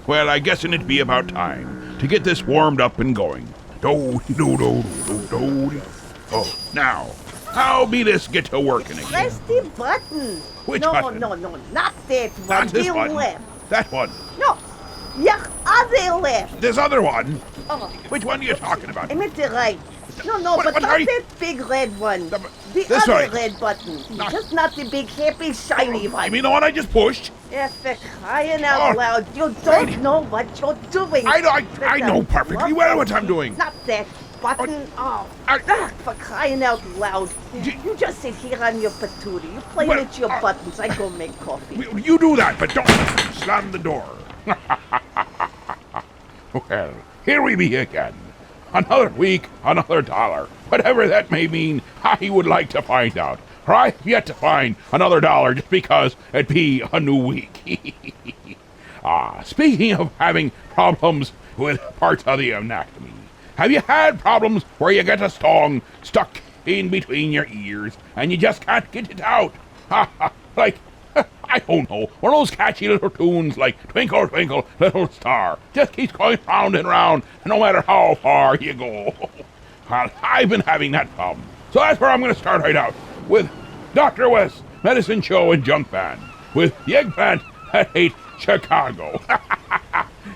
Well, I guessing it'd be about time to get this warmed up and going. Do-do-do-do-do-do. Oh, now, how be this get to working again? Press the button. Which no, button? No, not that one. Not this the one. left. That one. No, your other left. This other one. Oh, Which one are you talking about? I meant the right. No, What- but what not are you- that big red one. The- The this other way. red button. Not- Just not the big, happy, shiny one. You mean the one I just pushed? Yes, for crying out Oh, loud. You don't right. know what you're doing. I That's know a perfectly well what I'm doing. Not that button. Oh, I- for crying out loud. You just sit here on your patootie. You play Well, with your buttons. I go make coffee. You do that, but don't slam the door. Well, here we be again. Another week, another dollar. Whatever that may mean, I would like to find out. For I've yet to find another dollar just because it be a new week. Speaking of having problems with parts of the anatomy, have you had problems where you get a song stuck in between your ears and you just can't get it out? Like, I don't know, one of those catchy little tunes like Twinkle, Twinkle, Little Star just keeps going round and round no matter how far you go. Well, I've been having that problem. So that's where I'm going to start right out with Dr. West's Medicine Show and Junk Band with the eggplant that ate Chicago.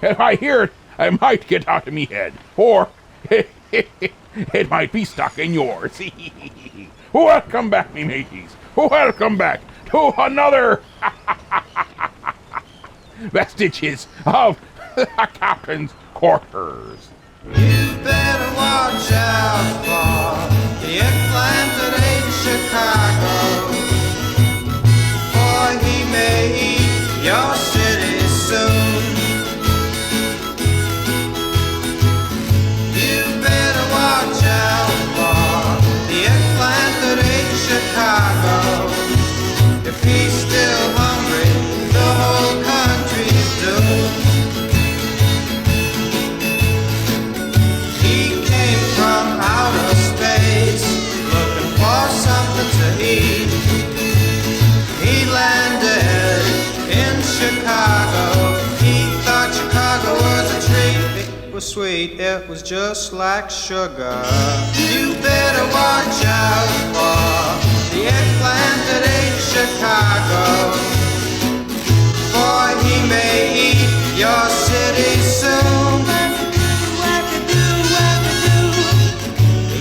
If I hear it, I might get out of me head. Or it might be stuck in yours. Welcome back, me mateys. Welcome back to another vestiges of the captain's quarters. You better watch out for the eggplant that ate Chicago, for he may eat your city soon. You better watch out for the eggplant that ate Chicago. If he's still hungry, the whole country's doomed. He came from outer space, looking for something to eat. He landed in Chicago. He thought Chicago was a treat. It was sweet, it was just like sugar. You better watch out for the eggplant that ate Chicago, for he may eat your city soon.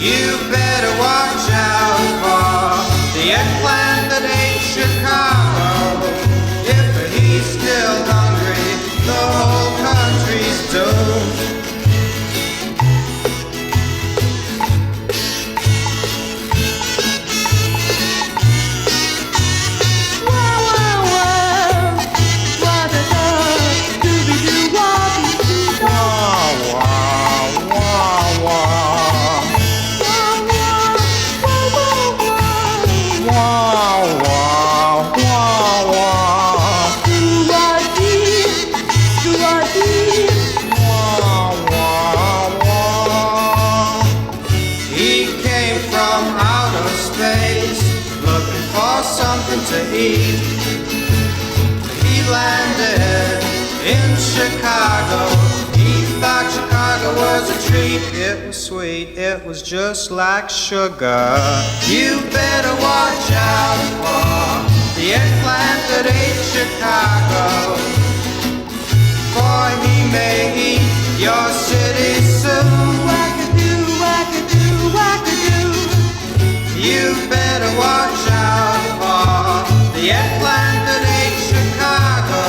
You better watch out for the eggplant that ate Chicago. If he's still hungry, the whole country's doomed. He came from outer space, looking for something to eat. He landed in Chicago. He thought Chicago was a treat. It was sweet, it was just like sugar. You better watch out for the eggplant that ate Chicago, for he may eat your city soon. Wackadoo, wackadoo, wackadoo. You better watch out for the eggplant that ate Chicago.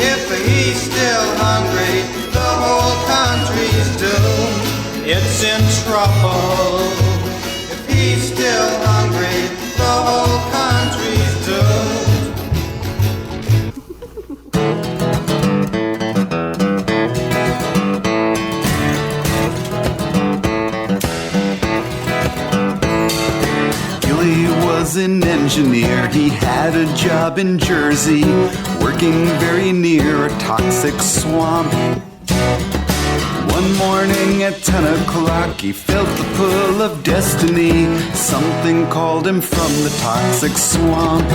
If he's still hungry, the whole country's doomed. It's in trouble. If he's still hungry, the whole country's doomed. Billy was an engineer. He had a job in Jersey, working very near a toxic swamp. One morning at 10 o'clock, he felt the pull of destiny. Something called him from the toxic swamp.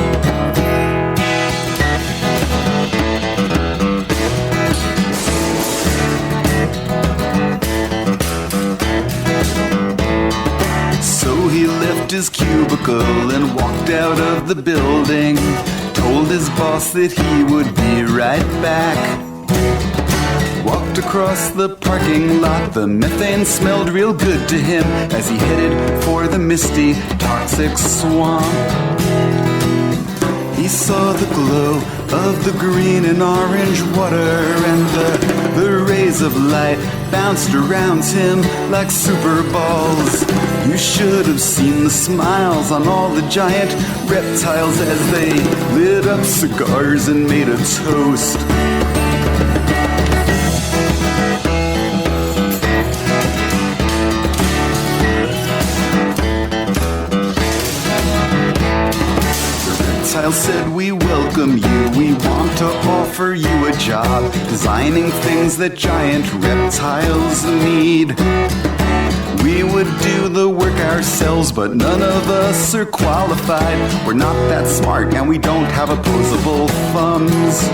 vehicle and walked out of the building. Told his boss that he would be right back. Walked across the parking lot, the methane smelled real good to him as he headed for the misty, toxic swamp. He saw the glow of the green and orange water, and the rays of light bounced around him like super balls. You should have seen the smiles on all the giant reptiles as they lit up cigars and made a toast. I said, we welcome you, we want to offer you a job designing things that giant reptiles need. We would do the work ourselves, but none of us are qualified. We're not that smart and we don't have opposable thumbs.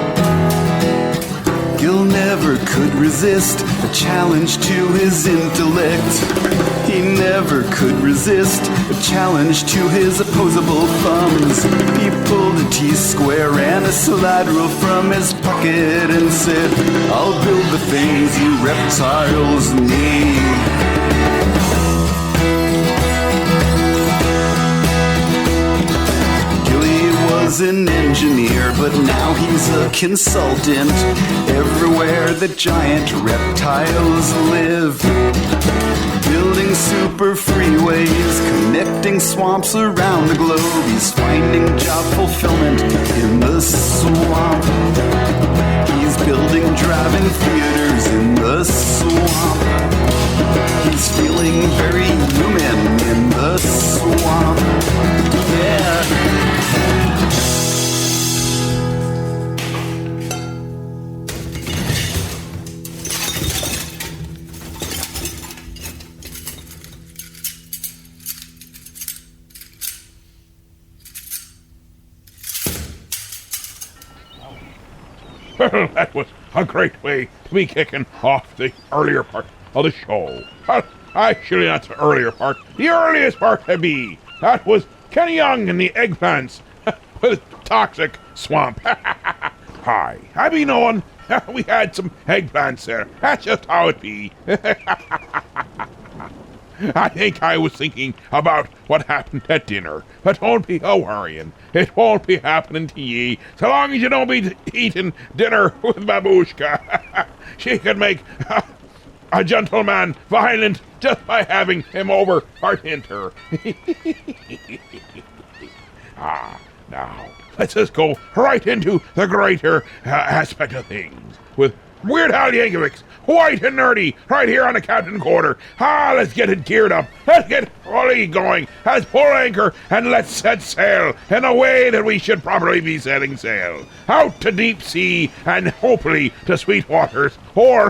Gil never could resist a challenge to his intellect. He never could resist a challenge to his opposable thumbs. He pulled a T-square and a slide rule from his pocket and said, I'll build the things you reptiles need. Was an engineer, but now he's a consultant everywhere that giant reptiles live. Building super freeways, connecting swamps around the globe. He's finding job fulfillment in the swamp. He's building drive-in theaters in the swamp. He's feeling very human in the swamp. Yeah. Well, that was a great way to be kicking off the earlier part of the show. Well, actually, not the earlier part. The earliest part to be. That was Kenny Young and the Eggplants with Toxic Swamp. Hi, I be knowing we had some eggplants there. That's just how it be. I think I was thinking about what happened at dinner, but don't be a-worrying. It won't be happening to ye, so long as you don't be eating dinner with Babushka. She could make a gentleman violent just by having him over for dinner. Now, let's just go right into the greater aspect of things with Weird Al Yankovic, White and Nerdy, right here on the Captain Quarter. Let's get it geared up. Let's get fully going. Let's pull anchor and let's set sail in a way that we should probably be setting sail. Out to deep sea and hopefully to sweet waters, or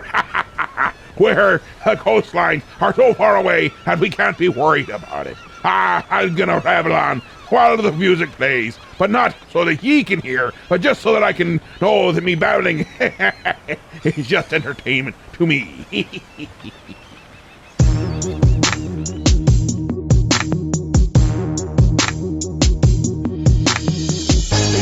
where the coastlines are so far away and we can't be worried about it. I'm gonna rabble on while the music plays, but not so that ye can hear, but just so that I can know that me babbling is just entertainment to me. They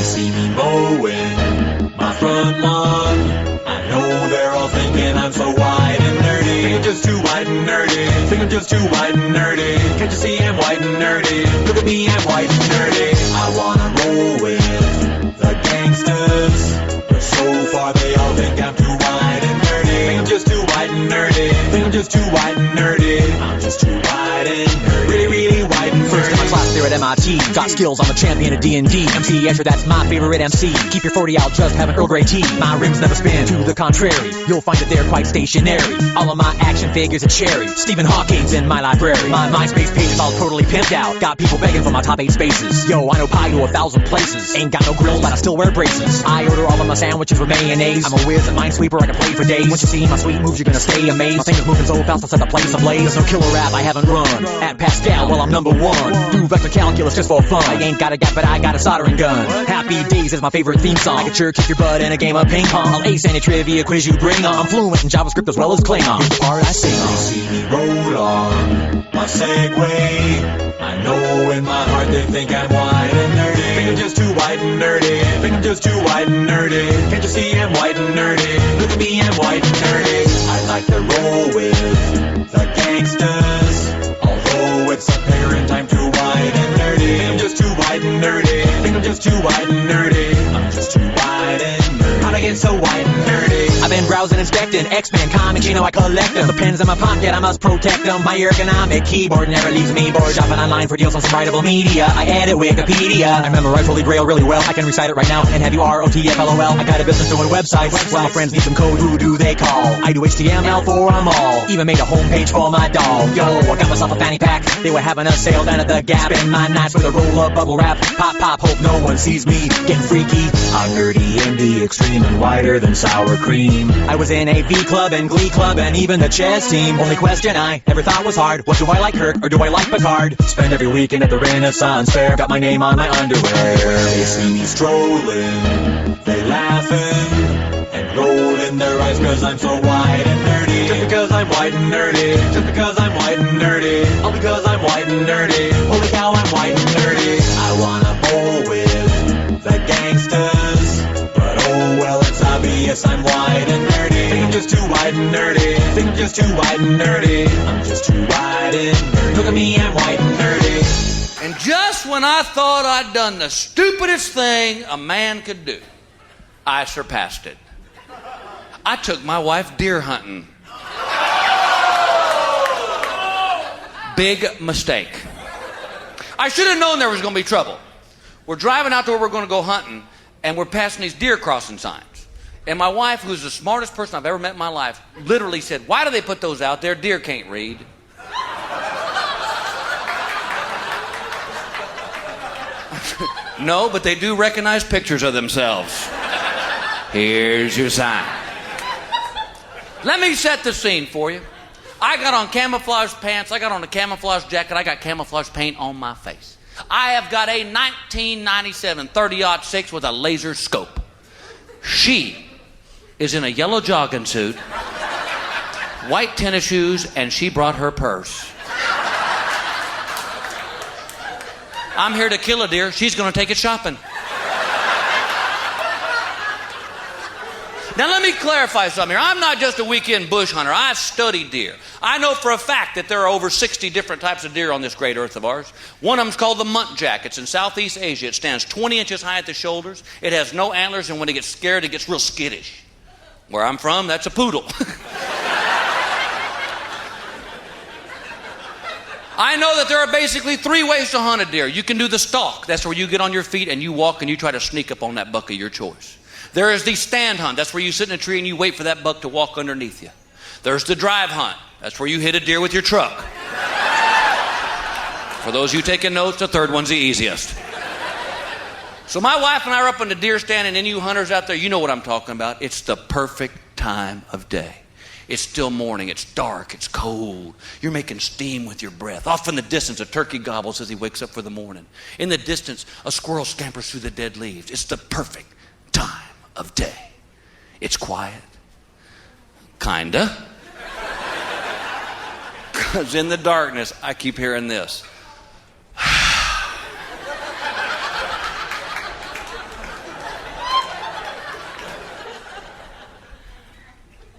see me mowing my front lawn. I know they're all thinking I'm so white and nerdy. Think I'm just too white and nerdy. Think I'm just too white and nerdy. Can't you see I'm white and nerdy? Look at me, I'm white and nerdy. I wanna roll with the gangsters, but so far they all think I'm too white and nerdy. Think I'm just too white and nerdy. Think I'm just too white and nerdy. I'm just too white and nerdy. Really, really white and nerdy. First in my class there at MIT. Got skills, I'm a champion of D&D. MC Escher, that's my favorite MC. Keep your 40 out, just have an Earl Grey tea. My rims never spin, to the contrary. You'll find that they're quite stationary. All of my action figures are cherry. Stephen Hawking's in my library. My MySpace page is all totally pimped out. Got people begging for my top 8 spaces. Yo, I know pie to 1,000 places. Ain't got no grill, but I still wear braces. I order all of my sandwiches with mayonnaise. I'm a whiz, a minesweeper, I can play for days. Once you see my sweet moves, you're gonna stay amazed. My fingers moving so fast, I set the place ablaze. There's no killer rap I haven't run. At Pascal, well, I'm number 1. Do vector calculus just for fun. I ain't got a gap, but I got a soldering gun. Happy Days is my favorite theme song. I could sure kick your butt in a game of ping pong. I'll ace any trivia quiz you bring on. I'm fluent in JavaScript as well as Klingon. Here's the part I sing on. They see me roll on my Segway. I know in my heart they think I'm white and nerdy. Think I'm just too white and nerdy. Think I'm just too white and nerdy. Can't you see I'm white and nerdy? Look at me, I'm white and nerdy. I like to roll with the gangsters. Although it's apparent I'm too white and nerdy. Think I'm just too white and nerdy. Think I'm just too white and nerdy. I'm just too white and nerdy. How'd I get so white and nerdy? I've been browsing, inspecting X-Men comics, you know I collect them. The pens in my pocket, I must protect them. My ergonomic keyboard never leaves me bored. Shopping online for deals on some writable media. I edit Wikipedia. I memorize Holy Grail really well. I can recite it right now and have you ROTFLOL. I got a business doing websites. While friends need some code, who do they call? I do HTML for them all. Even made a homepage for my dog. Yo, I got myself a fanny pack. They were having a sale down at the Gap. Spend my nights with a roll of bubble wrap. Pop, pop, hope no one sees me getting freaky. I'm nerdy in the extreme and whiter than sour cream. I was in a V Club and Glee Club and even the chess team. Only question I ever thought was hard was, do I like Kirk or do I like Picard? Spend every weekend at the Renaissance Fair. Got my name on my underwear. They see me strolling, they laughing and rolling their eyes cause I'm so white and nerdy. Just because I'm white and nerdy. Just because I'm white and nerdy. All because I'm white and nerdy. Holy cow, I'm white and nerdy. I wanna bowl with the gangsters, but oh well, it's obvious I'm white and nerdy. Think I'm just too white and nerdy. Think I'm just too white and nerdy. I'm just too white and nerdy. Look at me, I'm white and nerdy. And just when I thought I'd done the stupidest thing a man could do, I surpassed it. I took my wife deer hunting. Big mistake. I should have known there was going to be trouble. We're driving out to where we're going to go hunting, and we're passing these deer crossing signs. And my wife, who's the smartest person I've ever met in my life, literally said, "Why do they put those out there? Deer can't read." No, but they do recognize pictures of themselves. Here's your sign. Let me set the scene for you. I got on camouflage pants, I got on a camouflage jacket, I got camouflage paint on my face. I have got a 1997 30-06 with a laser scope. She is in a yellow jogging suit, white tennis shoes, and she brought her purse. I'm here to kill a deer. She's going to take it shopping. Now let me clarify something here. I'm not just a weekend bush hunter. I study deer. I know for a fact that there are over 60 different types of deer on this great earth of ours. One of them's called the muntjac. It's in Southeast Asia. It stands 20 inches high at the shoulders. It has no antlers, and when it gets scared, it gets real skittish. Where I'm from, that's a poodle. I know that there are basically 3 ways to hunt a deer. You can do the stalk. That's where you get on your feet and you walk and you try to sneak up on that buck of your choice. There is the stand hunt. That's where you sit in a tree and you wait for that buck to walk underneath you. There's the drive hunt. That's where you hit a deer with your truck. For those of you taking notes, the third one's the easiest. So my wife and I are up on the deer stand, and any of you hunters out there, you know what I'm talking about. It's the perfect time of day. It's still morning, it's dark, it's cold. You're making steam with your breath. Off in the distance, a turkey gobbles as he wakes up for the morning. In the distance, a squirrel scampers through the dead leaves. It's the perfect time of day. It's quiet. Kinda. Because in the darkness, I keep hearing this.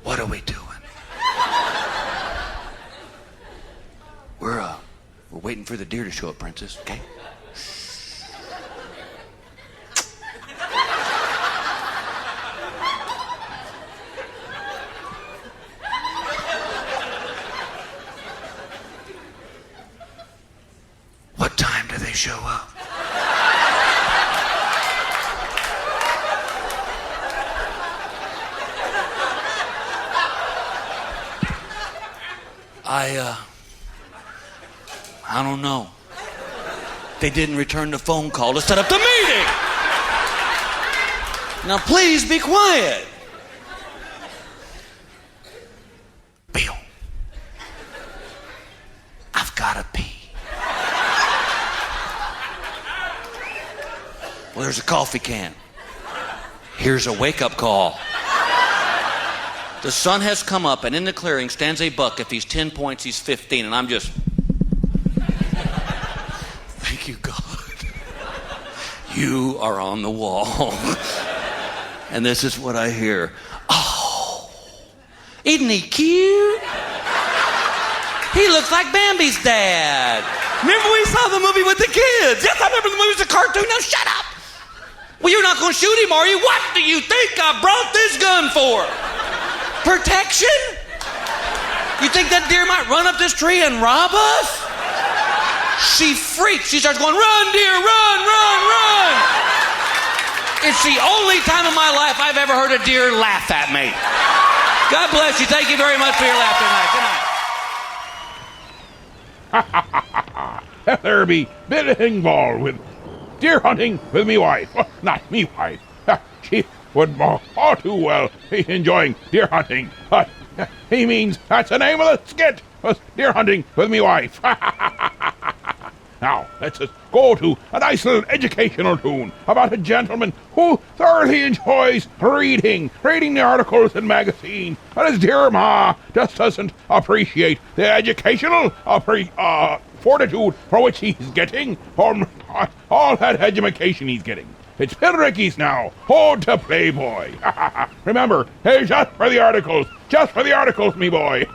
What are we doing? We're waiting for the deer to show up, Princess, okay? What time do they show up? I don't know. They didn't return the phone call to set up the meeting. Now please be quiet. Bill, I've got to pee. there's a coffee can. Here's a wake-up call. The sun has come up, and in the clearing stands a buck. If he's 10 points, he's 15, and I'm just... Thank you, God. You are on the wall. And this is what I hear. Oh, isn't he cute? He looks like Bambi's dad. Remember we saw the movie with the kids? Yes, I remember the movie was a cartoon. Now shut up. Well, you're not going to shoot him, are you? What do you think I brought this gun for? Protection? You think that deer might run up this tree and rob us? She freaks. She starts going, run, deer, run, run, run. It's the only time in my life I've ever heard a deer laugh at me. God bless you. Thank you very much for your laughter tonight. Good night. There be Bill involved with deer hunting with me wife. Not me wife. She would all too well be enjoying deer hunting. He means that's the name of the skit. Was deer hunting with me wife. Now, let's just go to a nice little educational tune about a gentleman who thoroughly enjoys reading the articles in magazine, and his dear ma just doesn't appreciate the educational fortitude for which he's getting from all that education he's getting. It's Bill Ricky's now. Ode to Playboy. Remember, hey, just for the articles, me boy.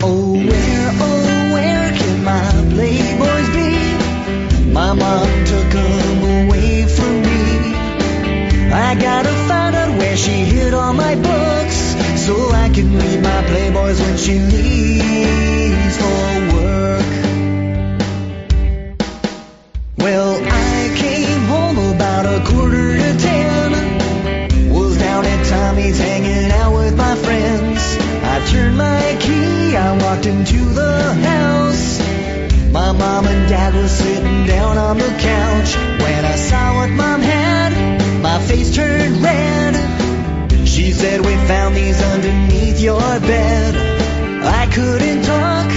Oh, where can my playboys be? My mom took them away from me. I gotta find out where she hid all my books, so I can read my playboys when she leaves for work. Well, I came home about 9:45. Was down at Tommy's hanging out with my friends. I turned my key, I walked into the house. My mom and dad were sitting down on the couch. When I saw what mom had, my face turned red. She said, we found these underneath your bed. I couldn't talk,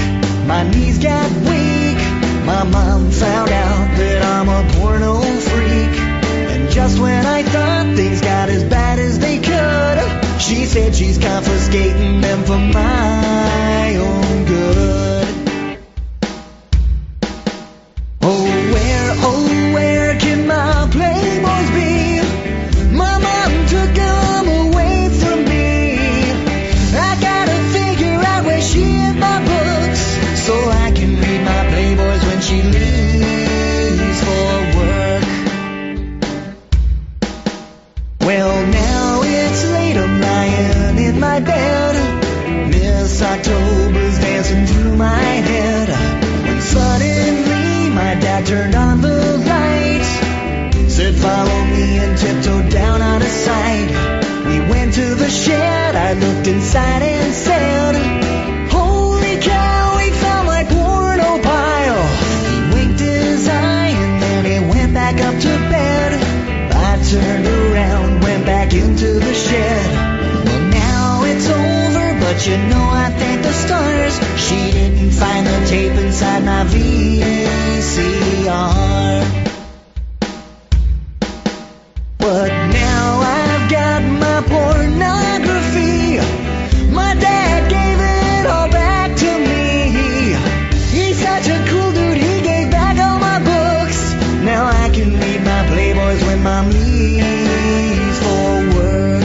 my knees got weak. My mom found out that I'm a porno freak. And just when I thought things got as bad as they could, she said she's confiscating them for my own good. Oh, where can my playboys be? My mom took them away from me. I gotta figure out where she hid my books, so I can read my playboys when she leaves for work. Well, now it's late, I'm lying in my bed. Miss October's dancing through my head. When suddenly my dad turned on the lights, said follow me and tiptoed down out of sight. We went to the shed, I looked inside and said, holy cow, we found my porno pile. He winked his eye and then he went back up to bed. I turned around, went back into the shed. Well, now it's over, but you know I thank the stars. She didn't find the tape inside my VCR. But now I've got my pornography. My dad gave it all back to me. He's such a cool dude, he gave back all my books. Now I can read my playboys when mom leaves for work.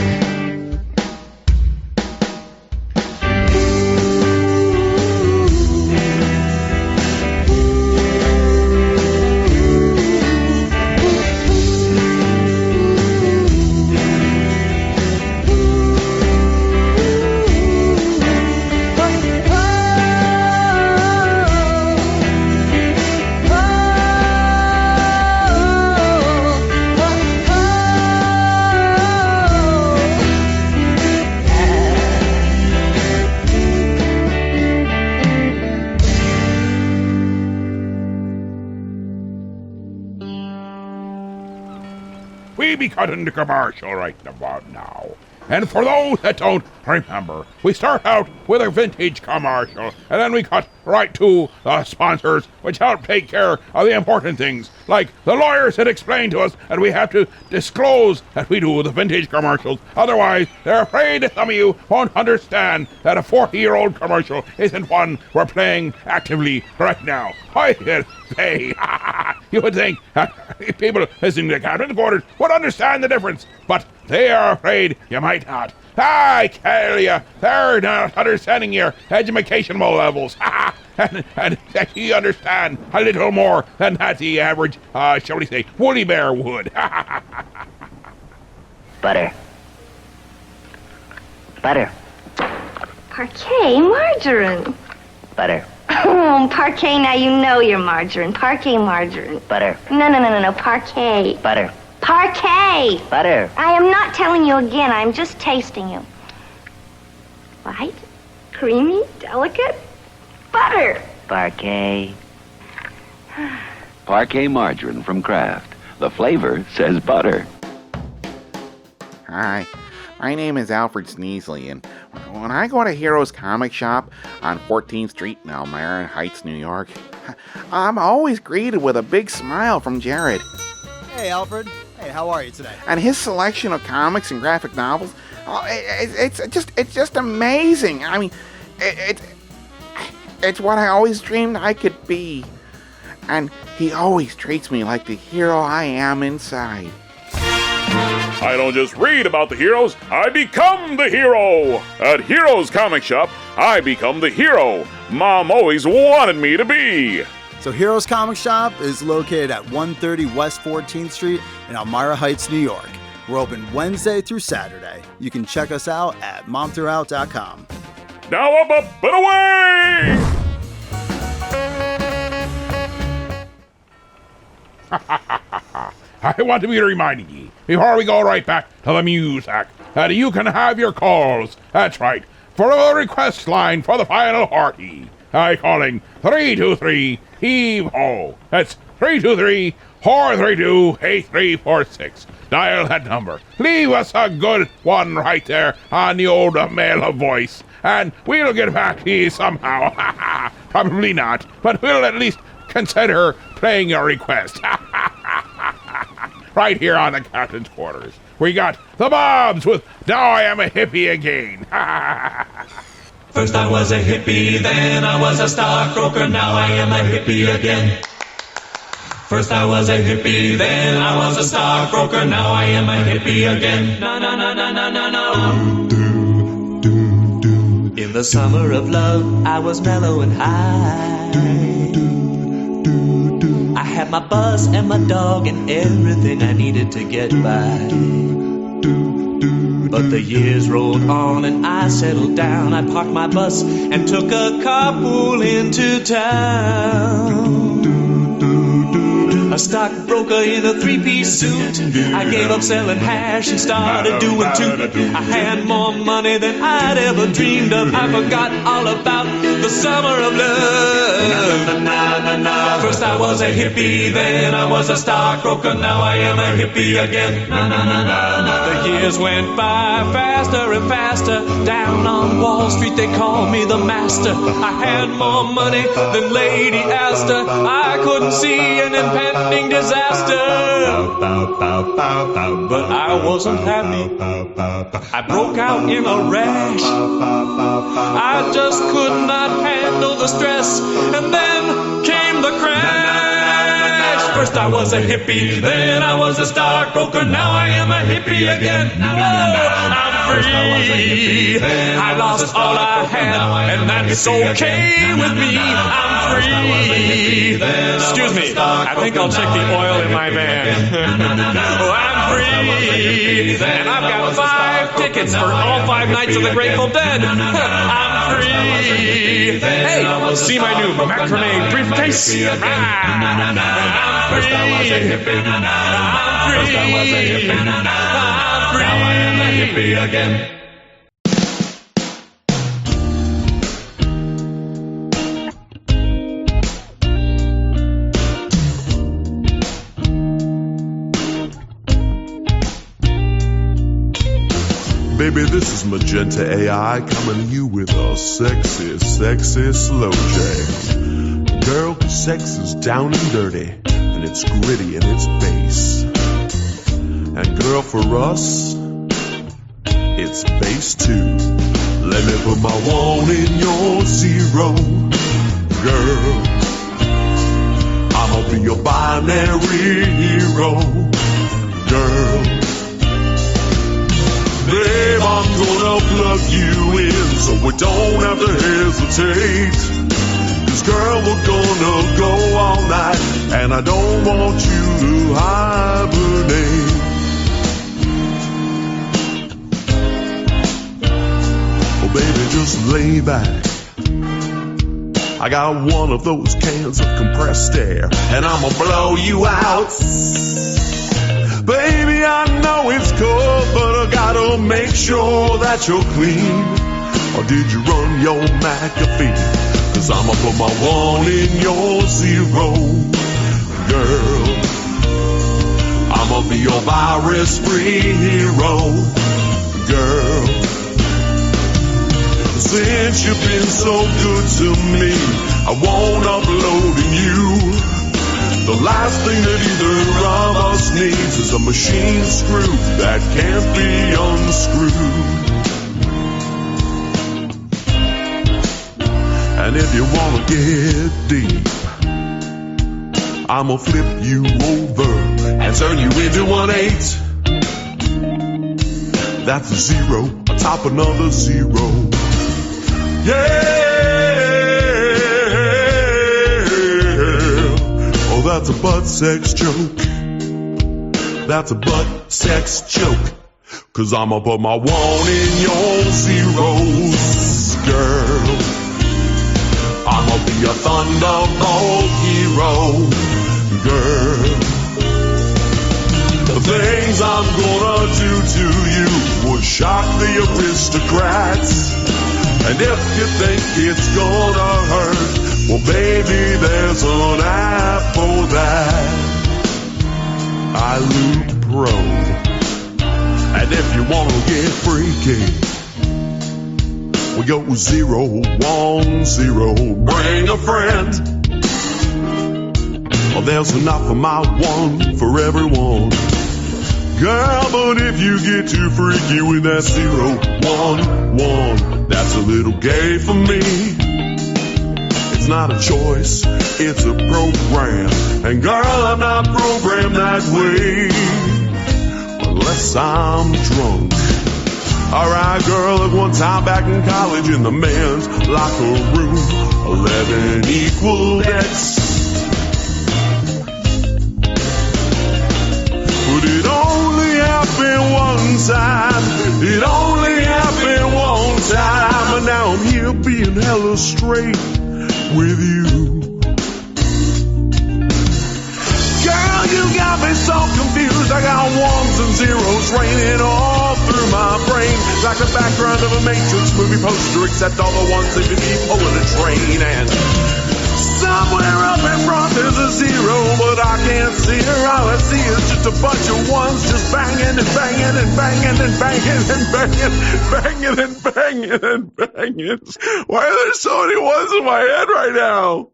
We be cutting the commercial right about now. And for those that don't remember, we start out with a vintage commercial, and then we cut right to the sponsors, which help take care of the important things, like the lawyers that explain to us that we have to disclose that we do the vintage commercials. Otherwise, they're afraid that some of you won't understand that a 40-year-old commercial isn't one we're playing actively right now. I did say, you would think people listening to the Captain's Quarters would understand the difference, but they are afraid you might not. I tell you, they're not understanding your educational levels. and you understand a little more than that the average, shall we say, woolly bear would. Butter. Butter. Parquet margarine. Butter. Oh, Parquet, now you know you're margarine. Parquet margarine. Butter. No. Parquet. Butter. Parquet! Butter. I am not telling you again. I'm just tasting you. Light, creamy, delicate, butter. Parquet. Parquet margarine from Kraft. The flavor says butter. Hi, my name is Alfred Sneasley, and when I go to Heroes Comic Shop on 14th Street in Elmira Heights, New York, I'm always greeted with a big smile from Jared. Hey, Alfred. Hey, how are you today? And his selection of comics and graphic novels, it's just amazing. I mean, it's what I always dreamed I could be. And he always treats me like the hero I am inside. I don't just read about the heroes, I become the hero! At Heroes Comic Shop, I become the hero Mom always wanted me to be! So Heroes Comic Shop is located at 130 West 14th Street in Elmira Heights, New York. We're open Wednesday through Saturday. You can check us out at momthroughout.com. Now up and away! I want to be reminding ye, before we go right back to the music, that you can have your calls. That's right, for a request line for the final party. I calling 323-HEAVE-HO. That's 323-432-8346. Dial that number. Leave us a good one right there on the old mail voice, and we'll get back to you somehow. Probably not, but we'll at least consider playing your request. Right here on the Captain's Quarters. We got the Bobs with Now I Am a Hippie Again. First I was a hippie, then I was a stockbroker, now I am a hippie again. First I was a hippie, then I was a stockbroker, now I am a hippie again. Na na na na na na na. In the summer of love, I was mellow and high. I had my bus and my dog and everything I needed to get by. But the years rolled on and I settled down. I parked my bus and took a carpool into town. A stockbroker in a three-piece suit. I gave up selling hash and started doing toot. I had more money than I'd ever dreamed of. I forgot all about the summer of love. First I was a hippie, then I was a stockbroker, now I am a hippie again. The years went by faster and faster. Down on Wall Street they called me the master. I had more money than Lady Astor. I couldn't see an impending disaster, but I wasn't happy. I broke out in a rash. I just could not handle the stress, and then came the crash. First I was a hippie, then I was a stockbroker, now I am a hippie again. I'm free. I lost all I had, and that's okay with me. I'm free. Excuse me, I think I'll check the oil in my van. Oh, I'm free, and I've got 5 tickets for all 5 nights of the Grateful Dead. I'm free. Hey, see my new macrame briefcase. I'm free. I'm free. Now I am a hippie again. Baby, this is Magenta AI coming to you with a sexy, sexy slow jam. Girl, sex is down and dirty, and it's gritty and it's bass. And girl, for us, it's bass too. Let me put my 1 in your 0, girl. I'ma be your binary hero, girl. Babe, I'm gonna plug you in so we don't have to hesitate. 'Cause girl, we're gonna go all night, and I don't want you to hibernate. Oh baby, just lay back. I got one of those cans of compressed air, and I'ma blow you out. Baby, I know it's cold, but I gotta make sure that you're clean. Or did you run your McAfee? 'Cause I'ma put my 1 in your 0, girl. I'ma be your virus-free hero, girl. Since you've been so good to me, I won't upload you. The last thing that either of us needs is a machine screw that can't be unscrewed. And if you wanna get deep, I'ma flip you over and turn you into an 8. That's a 0 atop another 0. Yeah! Oh, that's a butt sex joke. That's a butt sex joke. 'Cause I'ma put my 1 in your 0s, girl. I'ma be a thunderbolt hero, girl. The things I'm gonna do to you would shock the aristocrats. And if you think it's gonna hurt, well baby, there's an app for that. iLoop Pro. And if you wanna get freaky, we go 010, bring a friend. Well, there's enough of my 1 for everyone. Girl, but if you get too freaky with that 011, that's a little gay for me. It's not a choice, it's a program. And girl, I'm not programmed that way, unless I'm drunk. Alright, girl, at one time back in college in the men's locker room, 11 equal X. But it only happened one time. It only happened one time. And now I'm here being hella straight with you. Girl, you got me so confused. I got 1s and 0s raining all through my brain, like the background of a Matrix movie poster, except all the ones seem to be pulling a train. And somewhere up in front there's a 0, but I can't see her. All I see is just a bunch of 1s just banging and banging and banging and banging and banging, banging and banging and banging. Why are there so many 1s in my head right now?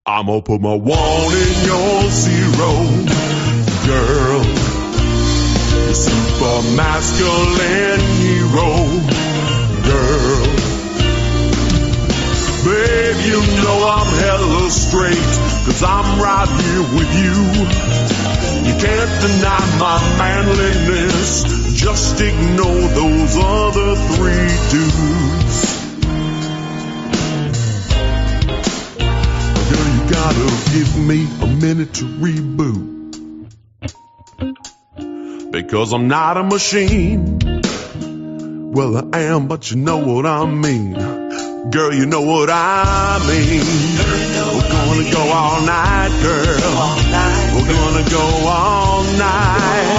I'ma put my 1 in your 0, girl. Super masculine hero, girl. Babe, you know I'm hella straight, 'cause I'm right here with you. You can't deny my manliness, just ignore those other 3 dudes. Girl, you gotta give me a minute to reboot, because I'm not a machine. Well, I am, but you know what I mean. Girl, you know what I mean. We're gonna go all night, girl. We're gonna go all night.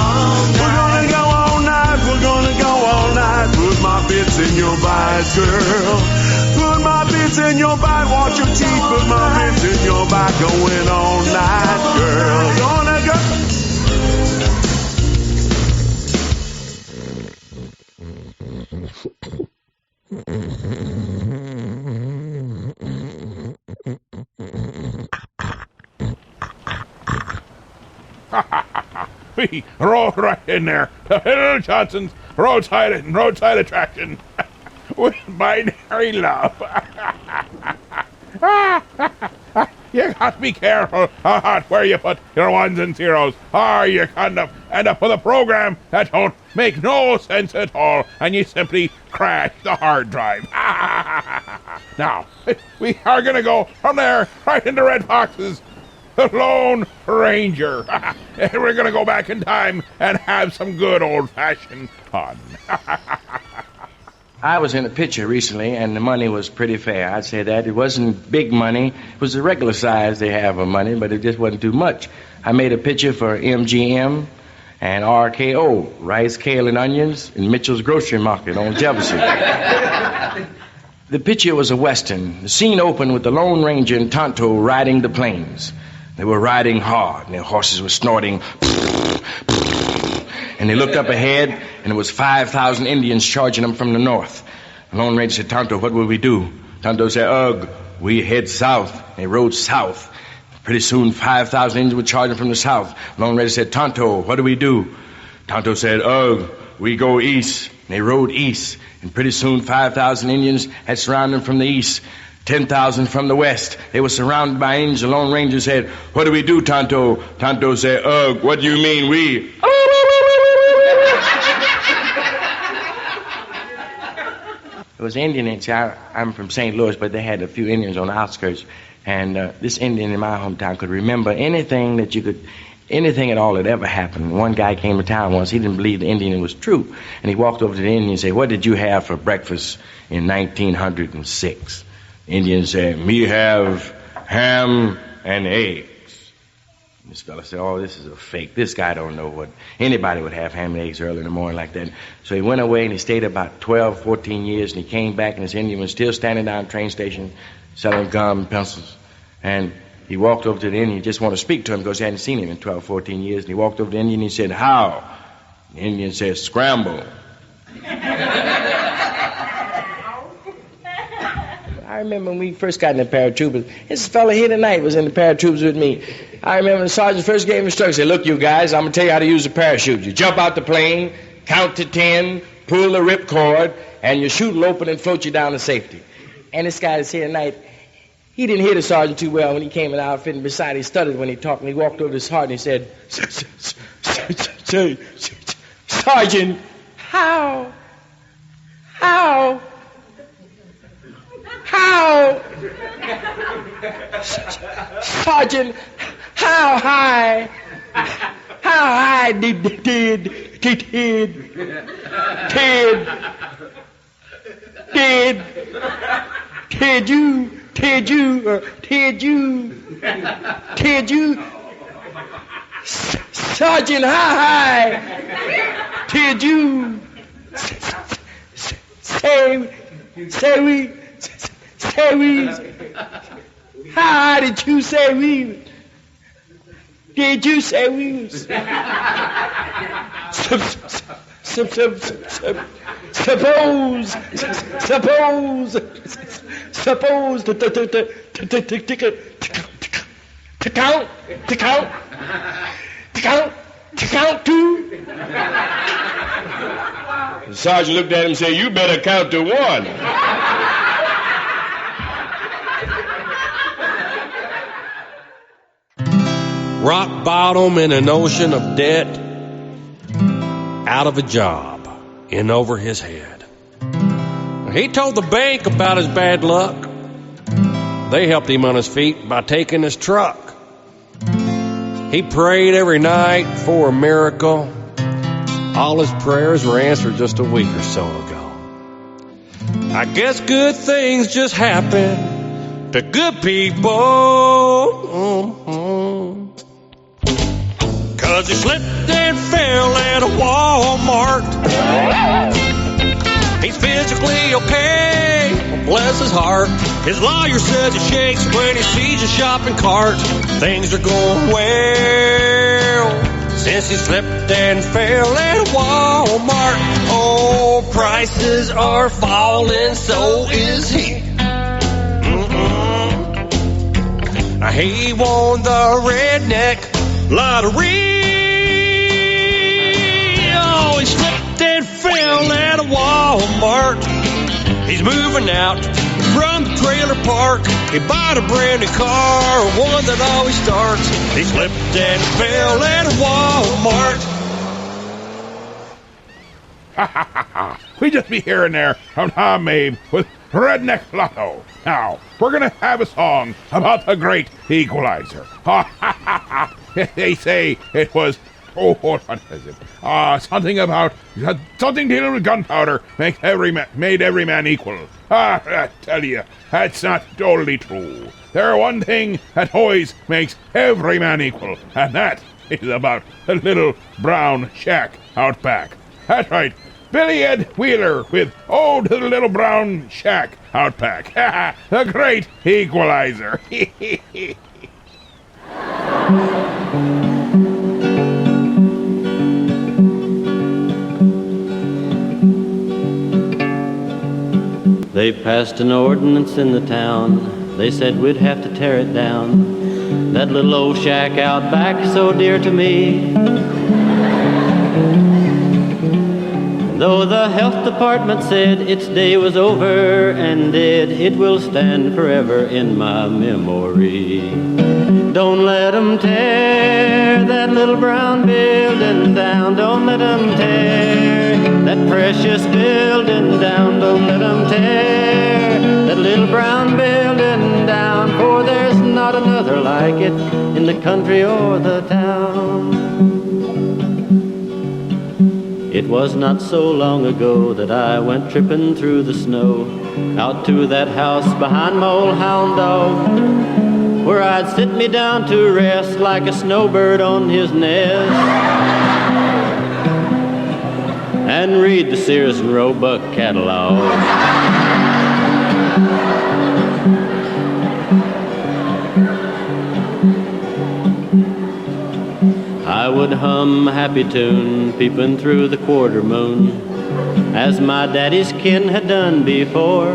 We're gonna go all night. We're gonna go all night. Put my bits in your bite, girl. Put my bits in your bite. Watch your teeth. Put my bits in your bite. Going all night, girl. Gonna go. we roll right in there to Little Johnson's roadside attraction with binary love. You got to be careful where you put your ones and zeros, or you kind of end up with a program that don't make no sense at all, and you simply crash the hard drive. Now, we are going to go from there right into Red Fox's The Lone Ranger. We're going to go back in time and have some good old-fashioned fun. I was in a picture recently, and the money was pretty fair. I'd say that. It wasn't big money. It was the regular size they have of money, but it just wasn't too much. I made a picture for MGM and RKO, Rice, Kale, and Onions, in Mitchell's Grocery Market on Jefferson. The picture was a Western. The scene opened with the Lone Ranger and Tonto riding the plains. They were riding hard, and their horses were snorting. And they looked up ahead, and there was 5,000 Indians charging them from the north. The Lone Ranger said, Tonto, what will we do? Tonto said, ugh, we head south. They rode south. Pretty soon, 5,000 Indians were charging from the south. The Lone Ranger said, Tonto, what do we do? Tonto said, ugh, we go east. And they rode east. And pretty soon, 5,000 Indians had surrounded them from the east. 10,000 from the west. They were surrounded by Indians. The Lone Ranger said, what do we do, Tonto? Tonto said, ugh, what do you mean we? It was Indian. I'm from St. Louis, but they had a few Indians on the outskirts. And this Indian in my hometown could remember anything at all that ever happened. One guy came to town once. He didn't believe the Indian was true. And he walked over to the Indian and said, what did you have for breakfast in 1906? The Indian said, me have ham and eggs. And this fella said, oh, this is a fake. This guy don't know what anybody would have ham and eggs early in the morning like that. So he went away and he stayed about 12, 14 years, and he came back and this Indian was still standing down at the train station selling gum and pencils. And he walked over to the Indian. He just wanted to speak to him because he hadn't seen him in 12, 14 years. And he walked over to the Indian and he said, how? The Indian said, scramble. I remember when we first got in the paratroopers. This fella here tonight was in the paratroopers with me. I remember the sergeant first gave instructions. He said, look, you guys, I'm going to tell you how to use a parachute. You jump out the plane, count to 10, pull the rip cord, and your chute will open and float you down to safety. And this guy that's here tonight, he didn't hear the sergeant too well when he came in the outfit, and beside he stuttered when he talked, and he walked over to the sergeant and he said, Sergeant, how? Sergeant, how high did you Sergeant, how high did you say we how high did you say we? Did you say we? Suppose to count two. The sergeant looked at him and said, you better count to one. Rock bottom in an ocean of debt, out of a job, in over his head. He told the bank about his bad luck. They helped him on his feet by taking his truck. He prayed every night for a miracle. All his prayers were answered just a week or so ago. I guess good things just happen to good people. 'Cause he slipped and fell at a Walmart. He's physically okay, bless his heart. His lawyer says he shakes when he sees a shopping cart. Things are going well since he slipped and fell at a Walmart. Oh, prices are falling, so is he. He won the redneck lottery. bell at a Walmart. He's moving out from the trailer park. He bought a brand new car, one that always starts. He slipped that bell at a Walmart. Ha ha ha ha. We just be here and there from Tom Abe with Redneck Lotto. Now, we're gonna have a song about the great equalizer. Ha ha ha ha. They say it was, what is it? Something dealing with gunpowder made every man equal. I tell you, that's not totally true. There's one thing that always makes every man equal, and that is about the little brown shack out back. That's right, Billy Ed Wheeler with "Oh, to the Little Brown Shack Out Back." The great equalizer. They passed an ordinance in the town. They said we'd have to tear it down. That little old shack out back, so dear to me. Though the health department said its day was over and dead, it will stand forever in my memory. Don't let 'em tear that little brown building down. Don't let 'em tear that precious building down. Don't let 'em tear that little brown building down. For there's not another like it in the country or the town. It was not so long ago that I went tripping through the snow out to that house behind my old hound dog, where I'd sit me down to rest like a snowbird on his nest and read the Sears and Roebuck catalog. I would hum a happy tune, peeping through the quarter moon, as my daddy's kin had done before.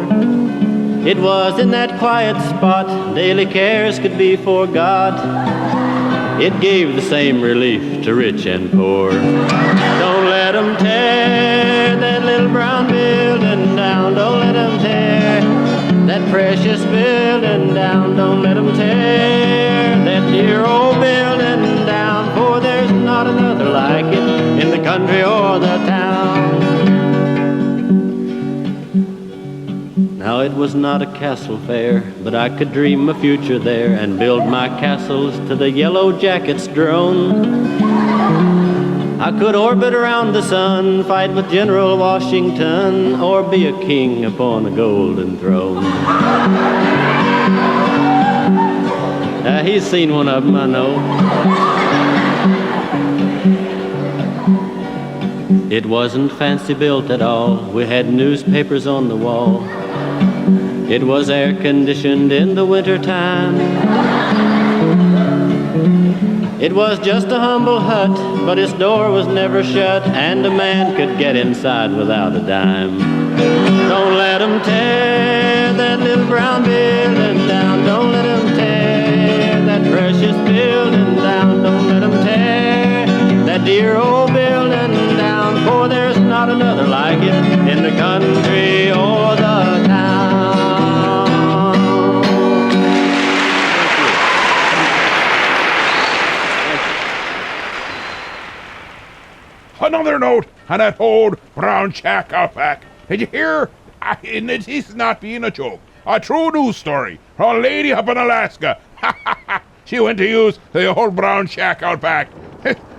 It was in that quiet spot daily cares could be forgot. It gave the same relief to rich and poor. Don't let 'em tear that little brown building down. Don't let 'em tear that precious building down. Don't let 'em tear that dear old building down. For there's not another like it in the country or the town. Now it was not a castle fair, but I could dream a future there and build my castles to the yellow jacket's drone. I could orbit around the sun, fight with General Washington, or be a king upon a golden throne. He's seen one of them, I know. It wasn't fancy built at all. We had newspapers on the wall. It was air conditioned in the winter time. It was just a humble hut, but its door was never shut, and a man could get inside without a dime. Don't let 'em tear that little brown building down. Don't let 'em tear that precious building down. Don't let 'em tear that dear old building down. For there's not another like it in the country or the town. Another note on that old brown shack out back. Did you hear? This is not being a joke. A true news story from a lady up in Alaska. She went to use the old brown shack out back.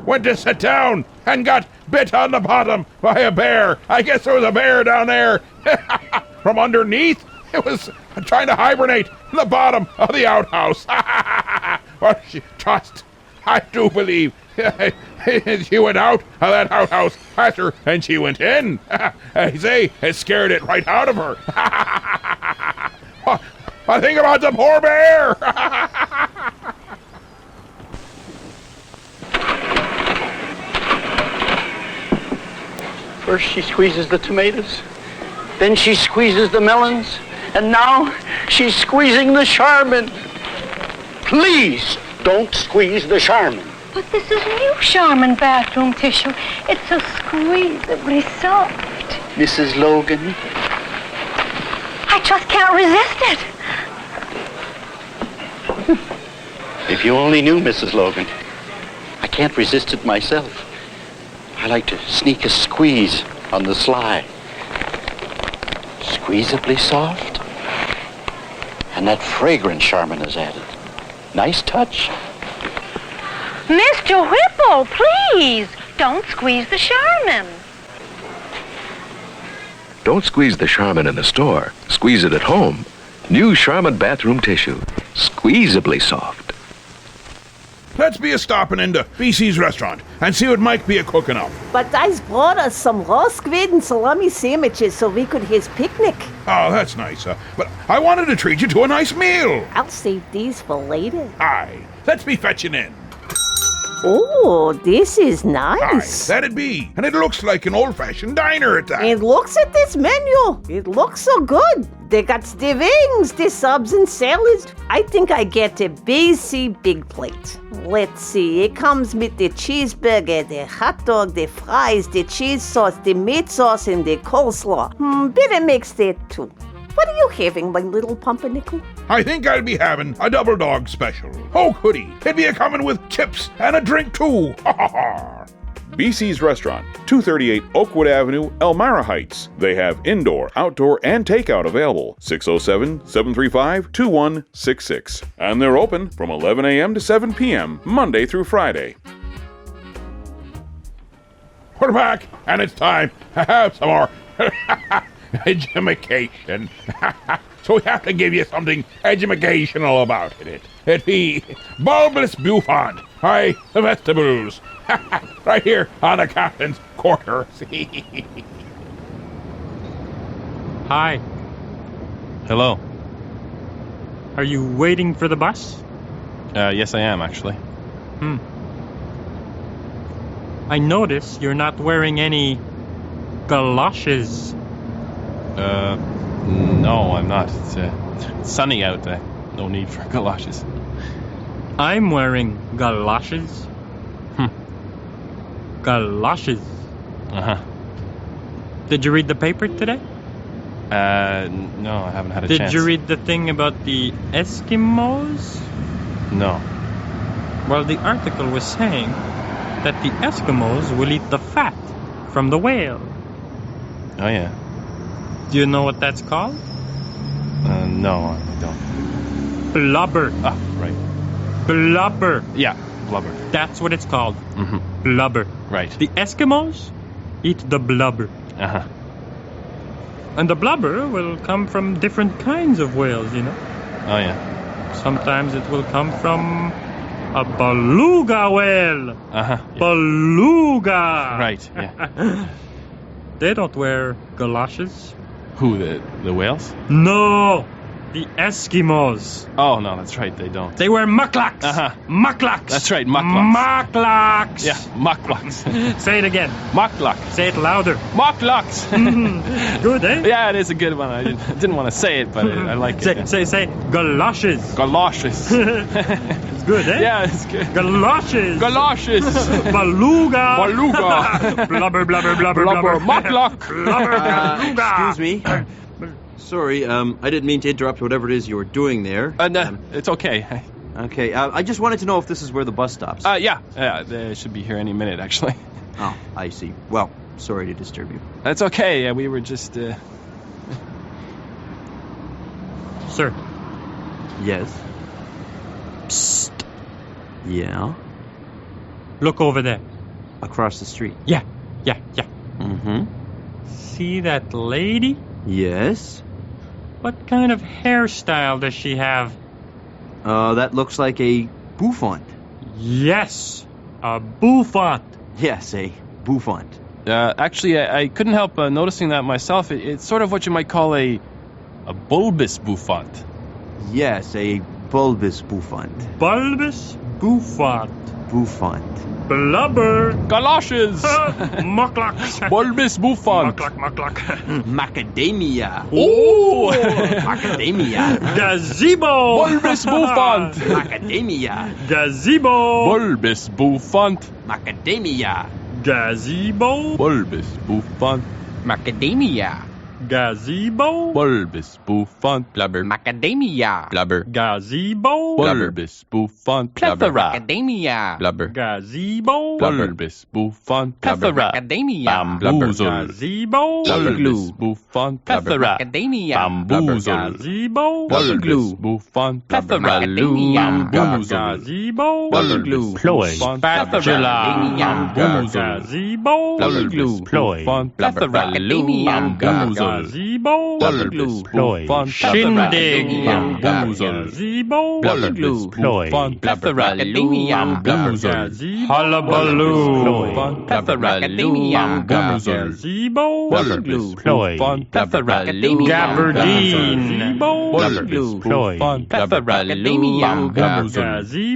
Went to sit down and got bit on the bottom by a bear. I guess there was a bear down there. From underneath, it was trying to hibernate in the bottom of the outhouse. Well, I do believe she went out of that outhouse faster than she went in. I say, it scared it right out of her. I think about the poor bear. First she squeezes the tomatoes, then she squeezes the melons, and now she's squeezing the Charmin. Please don't squeeze the Charmin. But this is new Charmin bathroom tissue. It's so squeezably soft. Mrs. Logan? I just can't resist it. If you only knew, Mrs. Logan. I can't resist it myself. I like to sneak a squeeze on the sly. Squeezably soft. And that fragrance Charmin has added. Nice touch. Mr. Whipple, please, don't squeeze the Charmin. Don't squeeze the Charmin in the store. Squeeze it at home. New Charmin bathroom tissue. Squeezably soft. Let's be a stopping into BC's restaurant and see what Mike be a cooking up. But I brought us some raw squid and salami sandwiches so we could his picnic. Oh, that's nice. But I wanted to treat you to a nice meal. I'll save these for later. Aye. Let's be fetching in. Oh, this is nice. Aye, that'd be. And it looks like an old-fashioned diner at that. And looks at this menu. It looks so good. They got the wings, the subs and salads. I think I get a BC big plate. Let's see. It comes with the cheeseburger, the hot dog, the fries, the cheese sauce, the meat sauce, and the coleslaw. Better mix that too. What are you having, my little pumpernickel? I think I'll be having a double dog special. Oh, goody. It'd be a coming with chips and a drink too. Ha ha ha. BC's Restaurant, 238 Oakwood Avenue, Elmira Heights. They have indoor, outdoor, and takeout available. 607-735-2166. And they're open from 11 a.m. to 7 p.m. Monday through Friday. We're back, and it's time to have some more edumacation. So we have to give you something edumacational about it. It be bulbous bouffant. Aye, the vegetables. Right here on the captain's quarter. Hi. Hello. Are you waiting for the bus? Yes, I am, actually. I notice you're not wearing any galoshes. No, I'm not. It's sunny out. No need for galoshes. I'm wearing galoshes. Galoshes. Uh-huh. Did you read the paper today? No, I haven't had a chance. Did you read the thing about the Eskimos? No. Well, the article was saying that the Eskimos will eat the fat from the whale. Oh, yeah. Do you know what that's called? No, I don't. Blubber. Ah, right. Blubber. Yeah, blubber. That's what it's called. Mm-hmm. Blubber. Right. The Eskimos eat the blubber. Uh-huh. And the blubber will come from different kinds of whales, you know? Oh, yeah. Sometimes it will come from a beluga whale. Uh-huh. Yeah. Beluga. Right, yeah. They don't wear galoshes. Who, the whales? No! The Eskimos. Oh, no, that's right, they don't. They wear muklaks. Uh-huh. Muklaks. That's right, muklaks. Muklaks. Yeah, muklaks. Say it again. Muklak. Say it louder. Muklaks. Good, eh? Yeah, it is a good one. I didn't want to say it, but I like it. Say galoshes. Galoshes. It's good, eh? Yeah, it's good. Galoshes. Galoshes. Beluga. Beluga. Blubber, blubber, blubber, blubber. Muklak. Blubber, beluga. Excuse me. Sorry, I didn't mean to interrupt whatever it is you were doing there. It's okay. Okay, I just wanted to know if this is where the bus stops. Yeah, they should be here any minute, actually. Oh, I see. Well, sorry to disturb you. That's okay. We were just, Sir. Yes? Psst. Yeah? Look over there. Across the street? Yeah. Mm-hmm. See that lady? Yes? What kind of hairstyle does she have? That looks like a bouffant. Yes, a bouffant. Yes, a bouffant. Actually, I couldn't help noticing that myself. It's sort of what you might call a bulbous bouffant. Yes, a bulbous bouffant. Bulbous bouffant. Bouffant. Blubber. Galoshes. Muklaks. Bulbous bouffant. Muklak. Macadamia. Oh. Macadamia. Gazebo. Bulbous bouffant. Macadamia. Gazebo. Bulbous bouffant. Macadamia. Gazebo. Bulbous bouffant. Macadamia. Gazebo. Bulbous bouffant. Blubber. Macadamia. Blubber. Gazebo. Bulbous bouffant. Plethora. Macadamia. Blubber. Gazebo. Bulbous bouffant. Plethora. Macadamia. Bamboozle. Gazebo. Bulbous bouffant. Plethora. Macadamia. Bamboozle. Gazebo. Bulbous bouffant. Plethora. Macadamia. Bamboozle. Gazebo. Bulbous Ploy. Spatula. Bamboozle. Gazebo. Bulbous Ploy. bouffant. Plethora. Macadamia. Bamboozle. Gazebo. Bulbous Ploy. bouffant. Shindig. Bamboozle. Gazebo. Bulbous Ploy. bouffant. Plethora. Macadamia. Bamboozle. Hullabaloo. Plethora. Macadamia. Gazebo. Bulbous Ploy. Plethora. Macadamia. Gabardine. Bulbous Ploy. Plethora. Macadamia.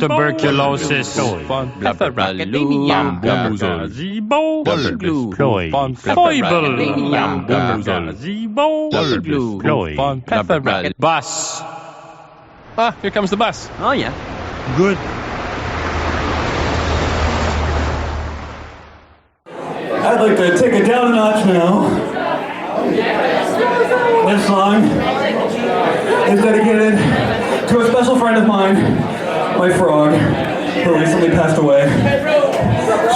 Tuberculosis. Plethora. Macadamia. Gazebo. Ploy. Foible. Gazebo. Ploy. Plethora. Bus. Ah, here comes the bus. Oh, yeah. Good. I'd like to take it down a notch now. This song is dedicated to a special friend of mine, my frog, who recently passed away.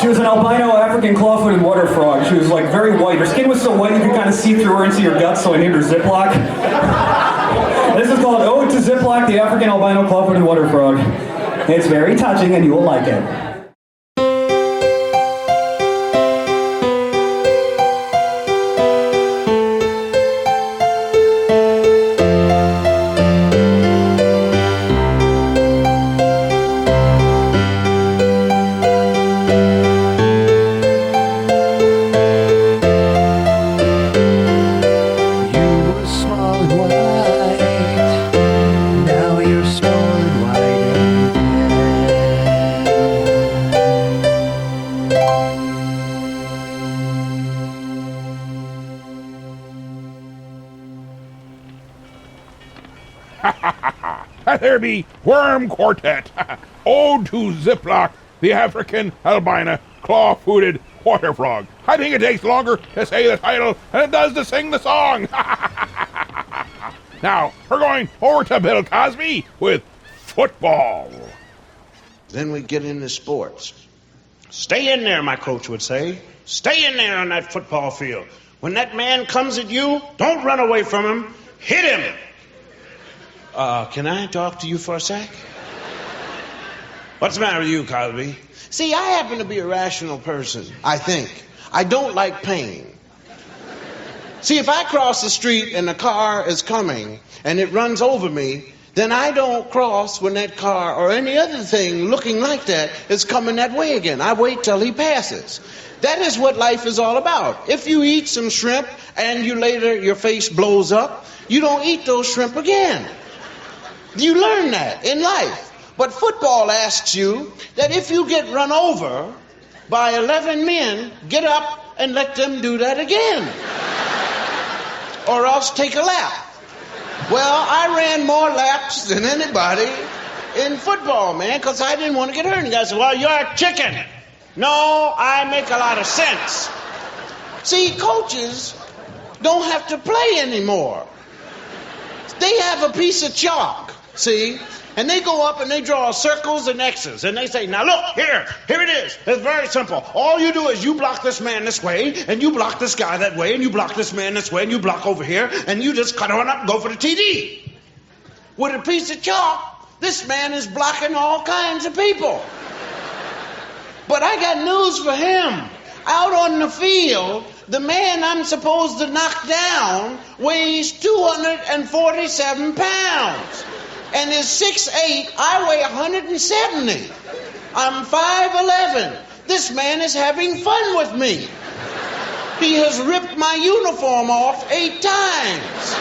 She was an albino African claw-footed water frog. She was like very white. Her skin was so white you could kind of see through her and see her guts, so I named her Ziploc. This is called Ode to Ziploc, the African albino claw-footed water frog. It's very touching and you will like it. There be Worm Quartet. Ode to Ziploc, the African albino claw-footed water frog. I think it takes longer to say the title than it does to sing the song. Now, we're going over to Bill Cosby with football. Then we get into sports. Stay in there, my coach would say. Stay in there on that football field. When that man comes at you, don't run away from him. Hit him. Can I talk to you for a sec? What's the matter with you, Cosby? See, I happen to be a rational person, I think. I don't like pain. See, if I cross the street and a car is coming and it runs over me, then I don't cross when that car or any other thing looking like that is coming that way again. I wait till he passes. That is what life is all about. If you eat some shrimp and you later your face blows up, you don't eat those shrimp again. You learn that in life. But football asks you that if you get run over by 11 men, get up and let them do that again. Or else take a lap. Well, I ran more laps than anybody in football, man, because I didn't want to get hurt. And the guy said, well, you're a chicken. No, I make a lot of sense. See, coaches don't have to play anymore. They have a piece of chalk, see? And they go up and they draw circles and X's. And they say, now look, here it is. It's very simple. All you do is you block this man this way, and you block this guy that way, and you block this man this way, and you block over here, and you just cut on up and go for the TD. With a piece of chalk, this man is blocking all kinds of people. But I got news for him. Out on the field, the man I'm supposed to knock down weighs 247 pounds. And is 6'8", I weigh 170. I'm 5'11". This man is having fun with me. He has ripped my uniform off 8 times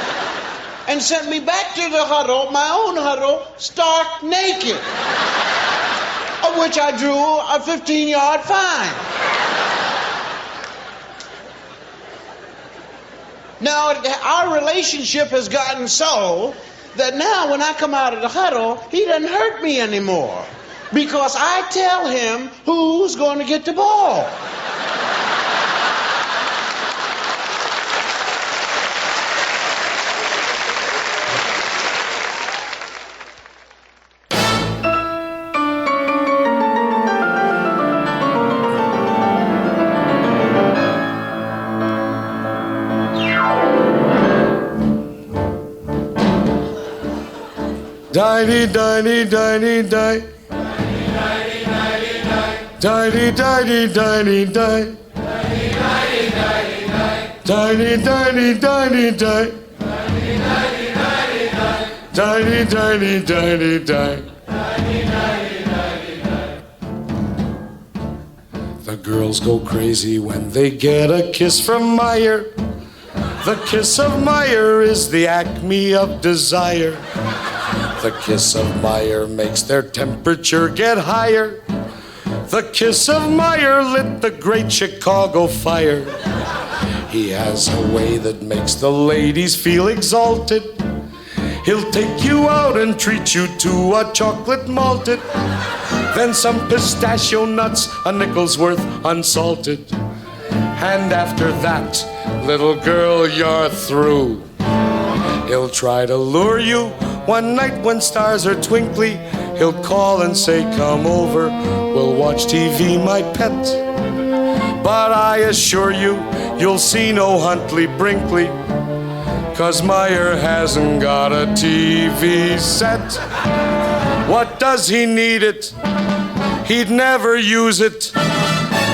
and sent me back to the huddle, my own huddle, stark naked, of which I drew a 15-yard fine. Now, our relationship has gotten so that now when I come out of the huddle, he doesn't hurt me anymore because I tell him who's going to get the ball. Tiny, tiny, tiny, tiny. Tiny, tiny, tiny, tiny. Tiny, tiny, tiny, tiny. Tiny, tiny, tiny, tiny. The girls go crazy when they get a kiss from Meyer. The kiss of Meyer is the acme of desire. The kiss of Meyer makes their temperature get higher. The kiss of Meyer lit the great Chicago fire. He has a way that makes the ladies feel exalted. He'll take you out and treat you to a chocolate malted. Then some pistachio nuts, a nickel's worth unsalted. And after that, little girl, you're through. He'll try to lure you one night when stars are twinkly. He'll call and say, come over, we'll watch TV, my pet. But I assure you, you'll see no Huntley Brinkley, 'cause Meyer hasn't got a TV set. What does he need it? He'd never use it.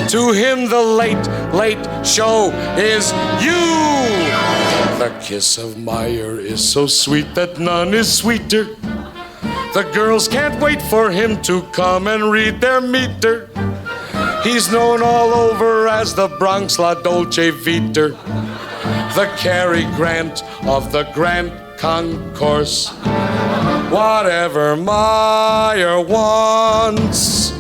To him the late, late show is you. The kiss of Meyer is so sweet that none is sweeter. The girls can't wait for him to come and read their meter. He's known all over as the Bronx La Dolce Vita, the Cary Grant of the Grand Concourse. Whatever Meyer wants,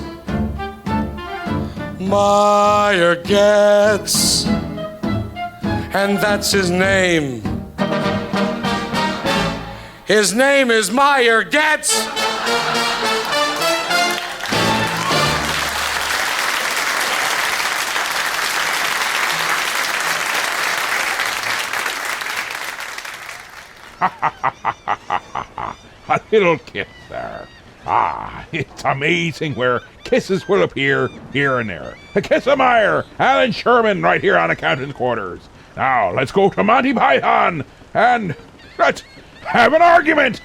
Meyer gets, and that's his name. His name is Meyer Getz. A little kiss there. Ah, it's amazing where kisses will appear here and there. A kiss of Meyer, Alan Sherman, right here on Accountant's Quarters. Now, let's go to Monty Python and let's have an argument.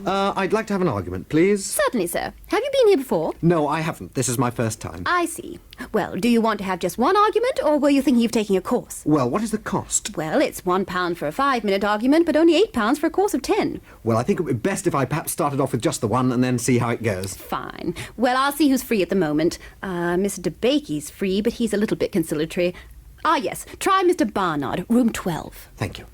I'd like to have an argument, please. Certainly, sir. Have you been here before? No, I haven't. This is my first time. I see. Well, do you want to have just one argument, or were you thinking of taking a course? Well, what is the cost? Well, it's £1 for a 5-minute argument, but only £8 for a course of 10. Well, I think it would be best if I perhaps started off with just the one and then see how it goes. Fine. Well, I'll see who's free at the moment. Mr. DeBakey's free, but he's a little bit conciliatory. Ah, yes. Try Mr. Barnard, room 12. Thank you.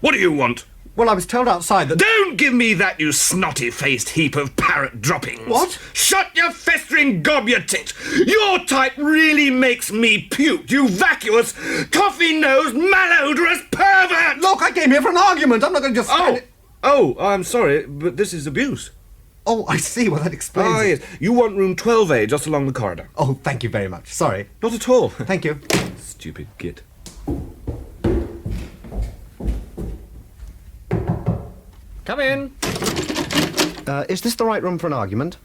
What do you want? Well, I was told outside that... Don't give me that, you snotty-faced heap of parrot droppings. What? Shut your festering gob, you tit. Your type really makes me puke, you vacuous, coffee-nosed, malodorous pervert! Look, I came here for an argument. I'm not going to just stand Oh, I'm sorry, but this is abuse. Oh, I see. Well, that explains Ah, yes. You want room 12A, just along the corridor. Oh, thank you very much. Sorry. Not at all. Thank you. Stupid git. Come in. Is this the right room for an argument?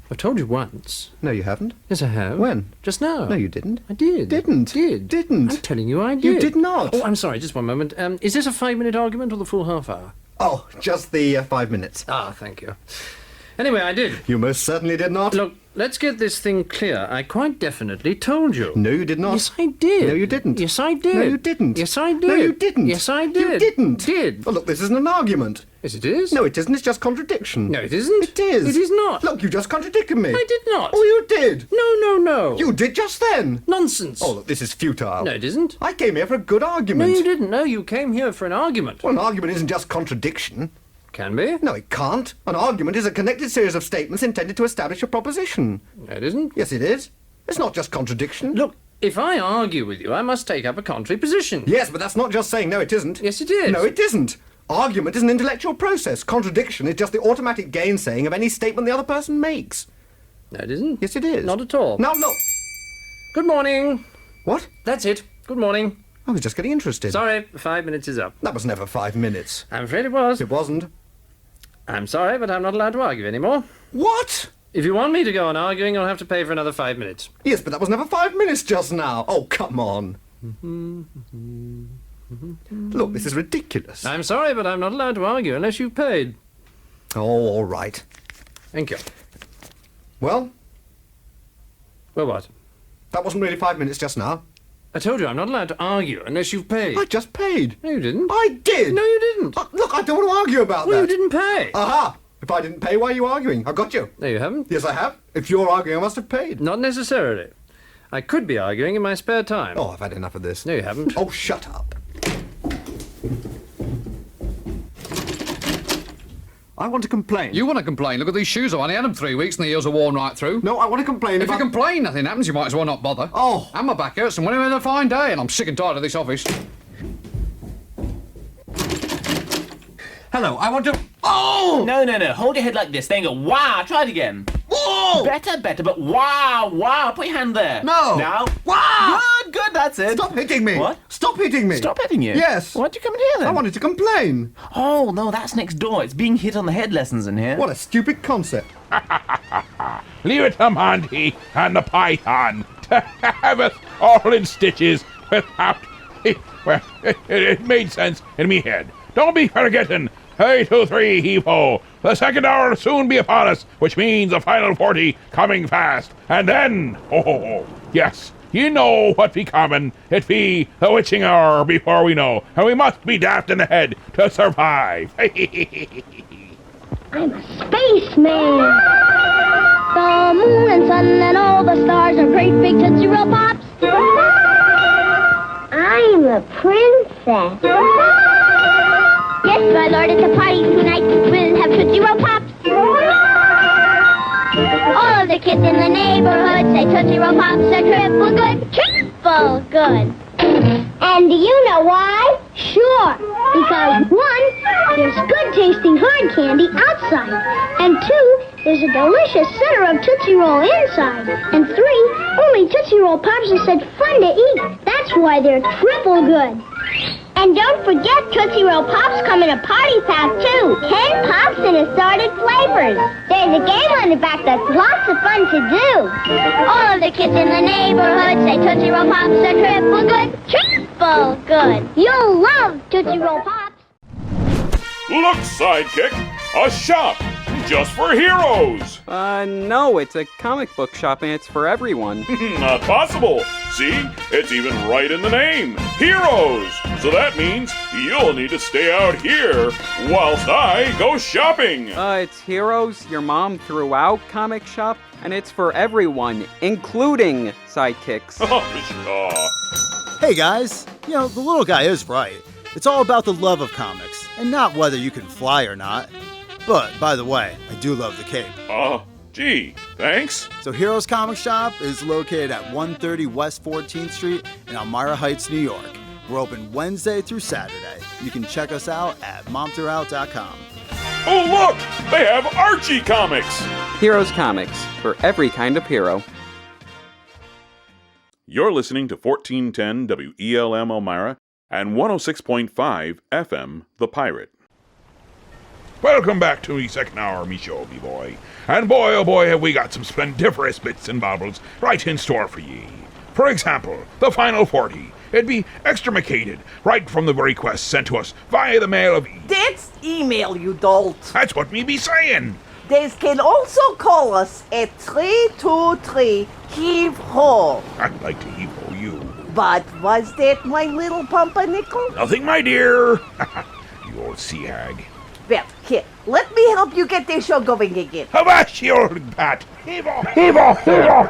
I've told you once. No, you haven't. Yes, I have. When? Just now. No, you didn't. I did. Didn't. I'm telling you I did. You did not. Oh, I'm sorry, just one moment. Is this a 5-minute argument or the full half hour? Oh, just the 5 minutes. Ah, thank you. Anyway, I did. You most certainly did not. Look, let's get this thing clear. I quite definitely told you. No, you did not. Yes, I did. No, you didn't. Yes, I did. No, you didn't. Yes, I did. No, you didn't. Yes, I did. You didn't. Did. Well, look, this isn't an argument. Yes, it is. No, it isn't. It's just contradiction. No, it isn't. It is. It is not. Look, you just contradicted me. I did not. Oh, you did. No. You did just then. Nonsense. Oh, look, this is futile. No, it isn't. I came here for a good argument. No, you didn't. No, you came here for an argument. Well, an argument isn't just contradiction. Can be. No, it can't. An argument is a connected series of statements intended to establish a proposition. No, it isn't. Yes, it is. It's not just contradiction. Look, if I argue with you, I must take up a contrary position. Yes, but that's not just saying no, it isn't. Yes, it is. No, it isn't. Argument is an intellectual process. Contradiction is just the automatic gainsaying of any statement the other person makes. No, it isn't. Yes, it is. Not at all. No. Good morning. What? That's it. Good morning. I was just getting interested. Sorry, 5 minutes is up. That was never 5 minutes. I'm afraid it was. It wasn't. I'm sorry, but I'm not allowed to argue anymore. What? If you want me to go on arguing, I'll have to pay for another 5 minutes. Yes, but that was never 5 minutes just now. Oh, come on. Look, this is ridiculous. I'm sorry, but I'm not allowed to argue unless you've paid. Oh, all right. Thank you. Well? Well, what? That wasn't really 5 minutes just now. I told you I'm not allowed to argue unless you've paid. I just paid. No, you didn't. I did. No, you didn't. Look, I don't want to argue about Well, that. you didn't pay. Aha! If I didn't pay, why are you arguing? I've got you. No, you haven't. Yes, I have. If you're arguing, I must have paid. Not necessarily. I could be arguing in my spare time. Oh, I've had enough of this. No, you haven't. Oh, shut up. I want to complain. You want to complain? Look at these shoes. I've only had them 3 weeks and the heels are worn right through. No, I want to complain If you complain, nothing happens. You might as well not bother. Oh. And my back hurts and when I'm having a fine day and I'm sick and tired of this office. Hello, I want to... Oh! No, hold your head like this, then go, wow, try it again. Whoa! Better, but wow, put your hand there. No! Now. Wow! Good, that's it. Stop hitting me! What? Stop hitting me! Stop hitting you? Yes. Why'd you come in here then? I wanted to complain. Oh, no, that's next door. It's being hit on the head lessons in here. What a stupid concept. Leave it to Monty and the Python to have us all in stitches without... Well, it made sense in me head. Don't be forgetting. 3, 2, 3, heave-ho. The second hour will soon be upon us, which means the final 40 coming fast. And then, yes, you know what be coming. It be the witching hour before we know, and we must be daft in the head to survive. I'm a spaceman. The moon and sun and all the stars are great big Tootsie Roll Pops. I'm a princess. Yes, my lord, it's a party tonight. We'll have Tootsie Roll Pops. All of the kids in the neighborhood say Tootsie Roll Pops are triple good. Triple good. And do you know why? Sure. Because 1, there's good tasting hard candy outside. And 2, there's a delicious center of Tootsie Roll inside. And 3, only Tootsie Roll Pops are such fun to eat. That's why they're triple good. And don't forget, Tootsie Roll Pops come in a party pack, too. 10 pops in assorted flavors. There's a game on the back that's lots of fun to do. All of the kids in the neighborhood say Tootsie Roll Pops are triple good. Triple good. You'll love Tootsie Roll Pops. Look, Sidekick, a shop just for heroes. No, it's a comic book shop and it's for everyone. Not possible. See, it's even right in the name, Heroes. So that means you'll need to stay out here whilst I go shopping. It's Heroes, your mom threw out comic shop, and it's for everyone, including sidekicks. Hey guys, you know, the little guy is right. It's all about the love of comics, and not whether you can fly or not. But, by the way, I do love the cape. Gee, thanks. So Heroes Comic Shop is located at 130 West 14th Street in Elmira Heights, New York. We're open Wednesday through Saturday. You can check us out at momthroughout.com. Oh, look! They have Archie comics! Heroes Comics, for every kind of hero. You're listening to 1410 WELM Elmira and 106.5 FM The Pirate. Welcome back to the second hour of me show, me boy. And boy, oh boy, have we got some splendiferous bits and baubles right in store for ye. For example, the final 40. It'd be extremicated right from the request sent to us via the mail of... That's email, you dolt. That's what me be saying. They can also call us at 323 heave-ho. I'd like to heave-ho you. But was that my little pumpernickel? Nothing, my dear. You old sea hag. Well, here, let me help you get this show going again. Abash, you old bat. Heave-ho! Heave-ho! Heave-ho!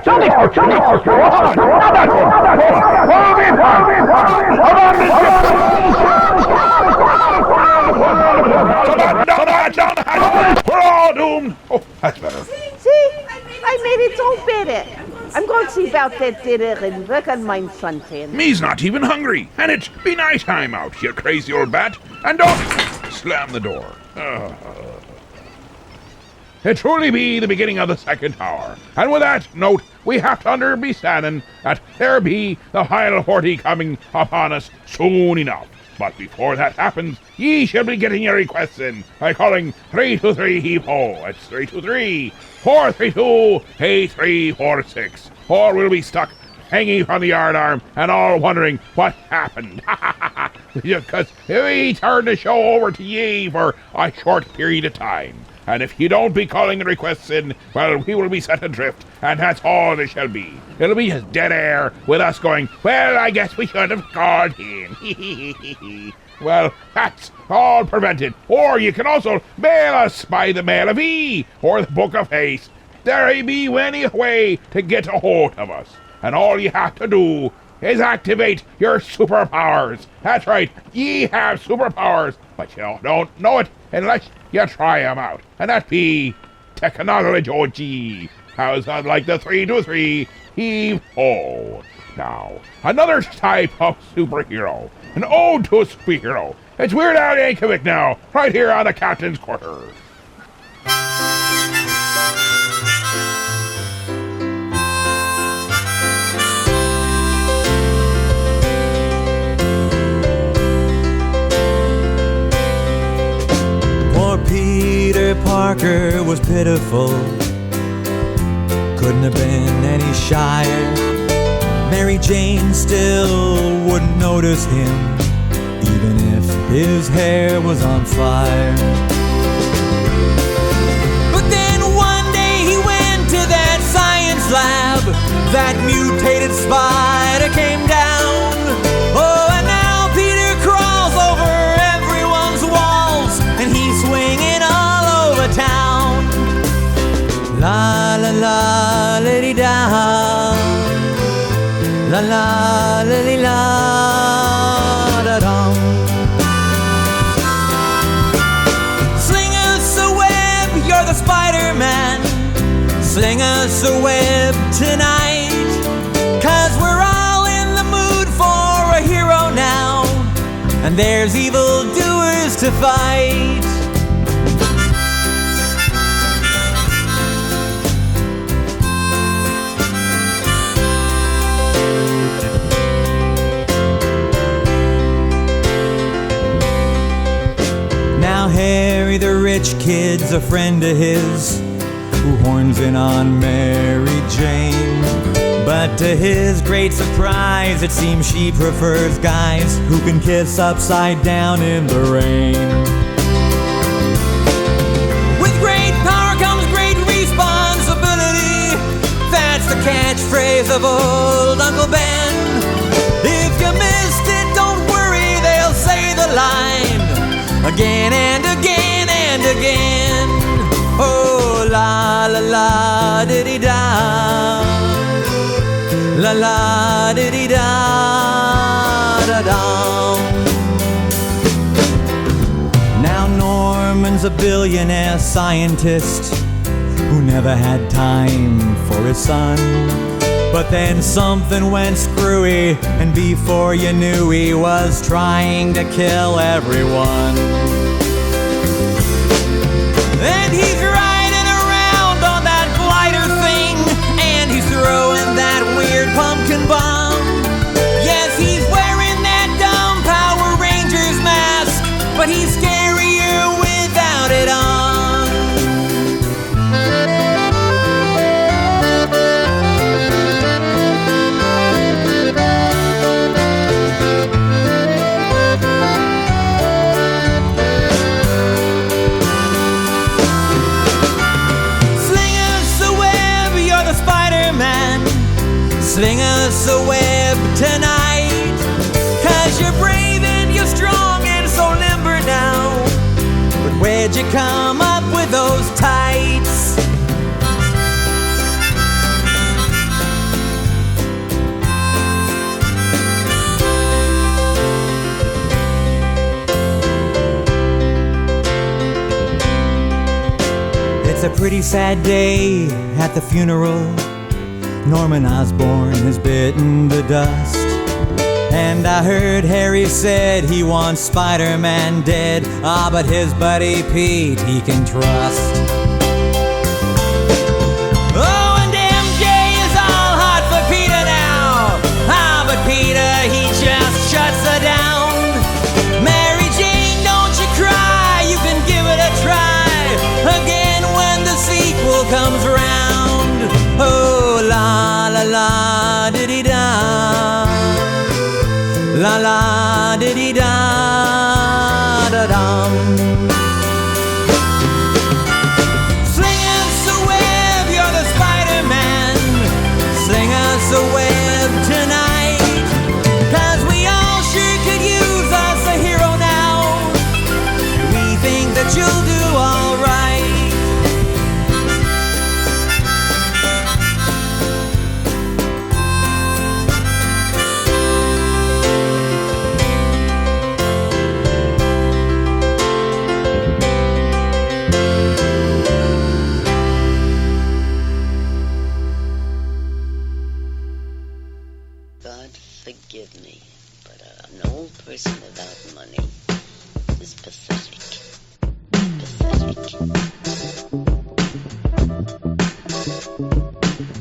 We're all doomed. Oh, that's better. See? I made it so better. I'm going to see about that dinner and work on my suntan. Me's not even hungry, and it's be night time out, you crazy old bat. And don't slam the door. It truly be the beginning of the second hour. And with that note, we have to be standing that there be the final 40 coming upon us soon enough. But before that happens, ye shall be getting your requests in by calling 323-HEAVE-HO. That's 323-432-8346. Or we'll be stuck hanging from the yard arm and all wondering what happened. Because we turn the show over to ye for a short period of time. And if you don't be calling the requests in, well, we will be set adrift, and that's all it shall be. It'll be just dead air with us going, well, I guess we should have called in. Well, that's all prevented. Or you can also mail us by the Mail of E or the Book of Haste. There be many way to get a hold of us. And all you have to do is activate your superpowers. That's right, ye have superpowers, but you don't know it unless you try them out. And that be technology. How's that like the 323-HEAVE-HO? Now, another type of superhero. An ode to a superhero. It's Weird Al Yankovic now, right here on the Captain's Quarters. Peter Parker was pitiful, couldn't have been any shyer. Mary Jane still wouldn't notice him, even if his hair was on fire. But then one day he went to that science lab, that mutated spider came down. Oh, and now Peter crawls over everyone's walls, and he's swinging all over town. La la la lady da, la la lady la da dum. Sling us a web, you're the Spider-Man. Sling us a web tonight, 'cause we're all in the mood for a hero now, and there's evil doers to fight. Now Harry the rich kid's a friend of his, who horns in on Mary Jane. But to his great surprise, it seems she prefers guys who can kiss upside down in the rain. With great power comes great responsibility. That's the catchphrase of old Uncle Ben. If you missed it, don't worry, they'll say the line again and again and again. Oh, la la la diddy da, la la diddy da da da. Now Norman's a billionaire scientist who never had time for his son. But then something went screwy, and before you knew, he was trying to kill everyone. And he's riding around on that glider thing, and he's throwing that weird pumpkin bomb. Yes, he's wearing that dumb Power Rangers mask, but he's scarier without it on. Sling us a web tonight, 'cause you're brave and you're strong and so limber now. But where'd you come up with those tights? It's a pretty sad day at the funeral. Norman Osborn has bitten the dust, and I heard Harry said he wants Spider-Man dead. Ah, but his buddy Pete he can trust. Oh, and MJ is all hot for Peter now. Ah, but Peter he just shuts her down. comes round. Oh, la la la diddy da, la la diddy da da dum. Sling us a web, you're the Spider-Man. Sling us a web tonight, 'cause we all sure could use us a hero now. We think that you'll do all right. God forgive me, but an old person without money is pathetic. Pathetic.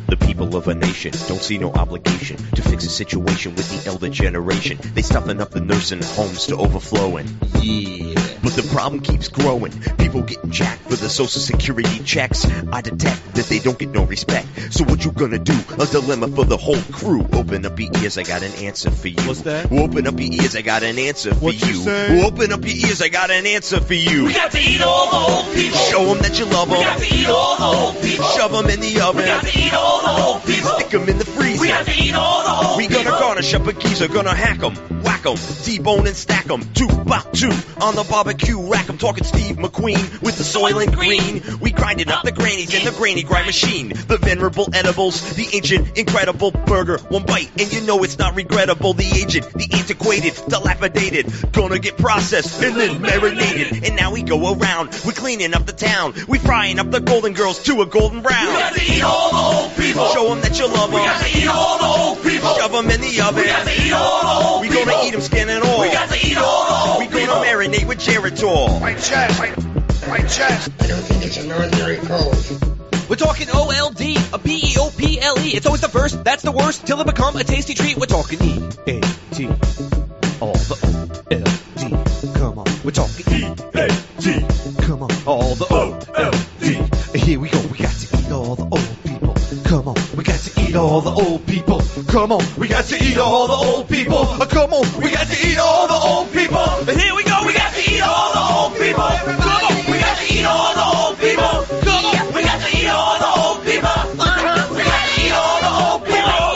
The people of a nation don't see no obligation to fix a situation with the elder generation. They stuffing up the nursing homes to overflowing. Yeah. But the problem keeps growing. People getting jacked for the social security checks. I detect that they don't get no respect. So what you gonna do? A dilemma for the whole crew. Open up your ears, I got an answer for you. What's that? Open up your ears, I got an answer for What you you. say? Open up your ears, I got an answer for you. We got to eat all the old people. Show them that you love them. We got to eat all the old people. Shove them in the oven. We got to eat all the old people. Stick them in the freezer. We got to eat all the old We people. gonna garnish up a geezer, gonna hack 'em, whack 'em, debone and stack 'em, 2 by 2 on the barbecue rack. I'm talking Steve McQueen with the Soylent Green. We grinding up the grannies in the granny grind machine. The venerable edibles, the ancient, incredible burger. One bite and you know it's not regrettable. The aged, the antiquated, dilapidated, gonna get processed and then marinated. And now we go around, we're cleaning up the town. We frying up the golden girls to a golden brown. We got to eat all the old people. Show them that you love them. We got to eat all the old people. Shove them in the oven. We got to eat all the old We people. gonna eat them skin and all. We got to eat all the old We gonna people. marinate with Geritol. My chest. My chest. I don't think it's an ordinary cold. We're talking OLD, a PEOPLE. It's always the first, that's the worst, till it become a tasty treat. We're talking EAT, all the OLD. Come on, we're talking EAT. Come on, all the OLD. Here we go, we got to eat all the old people. Come on, we got to eat all the old people. Come on, we got to eat all the old people. Come on, we got to eat all the old people. And here we go, we got to eat all the old people. Come on, we got to eat all the old people. Come on, we got to eat all the old people. We got to eat all the old people.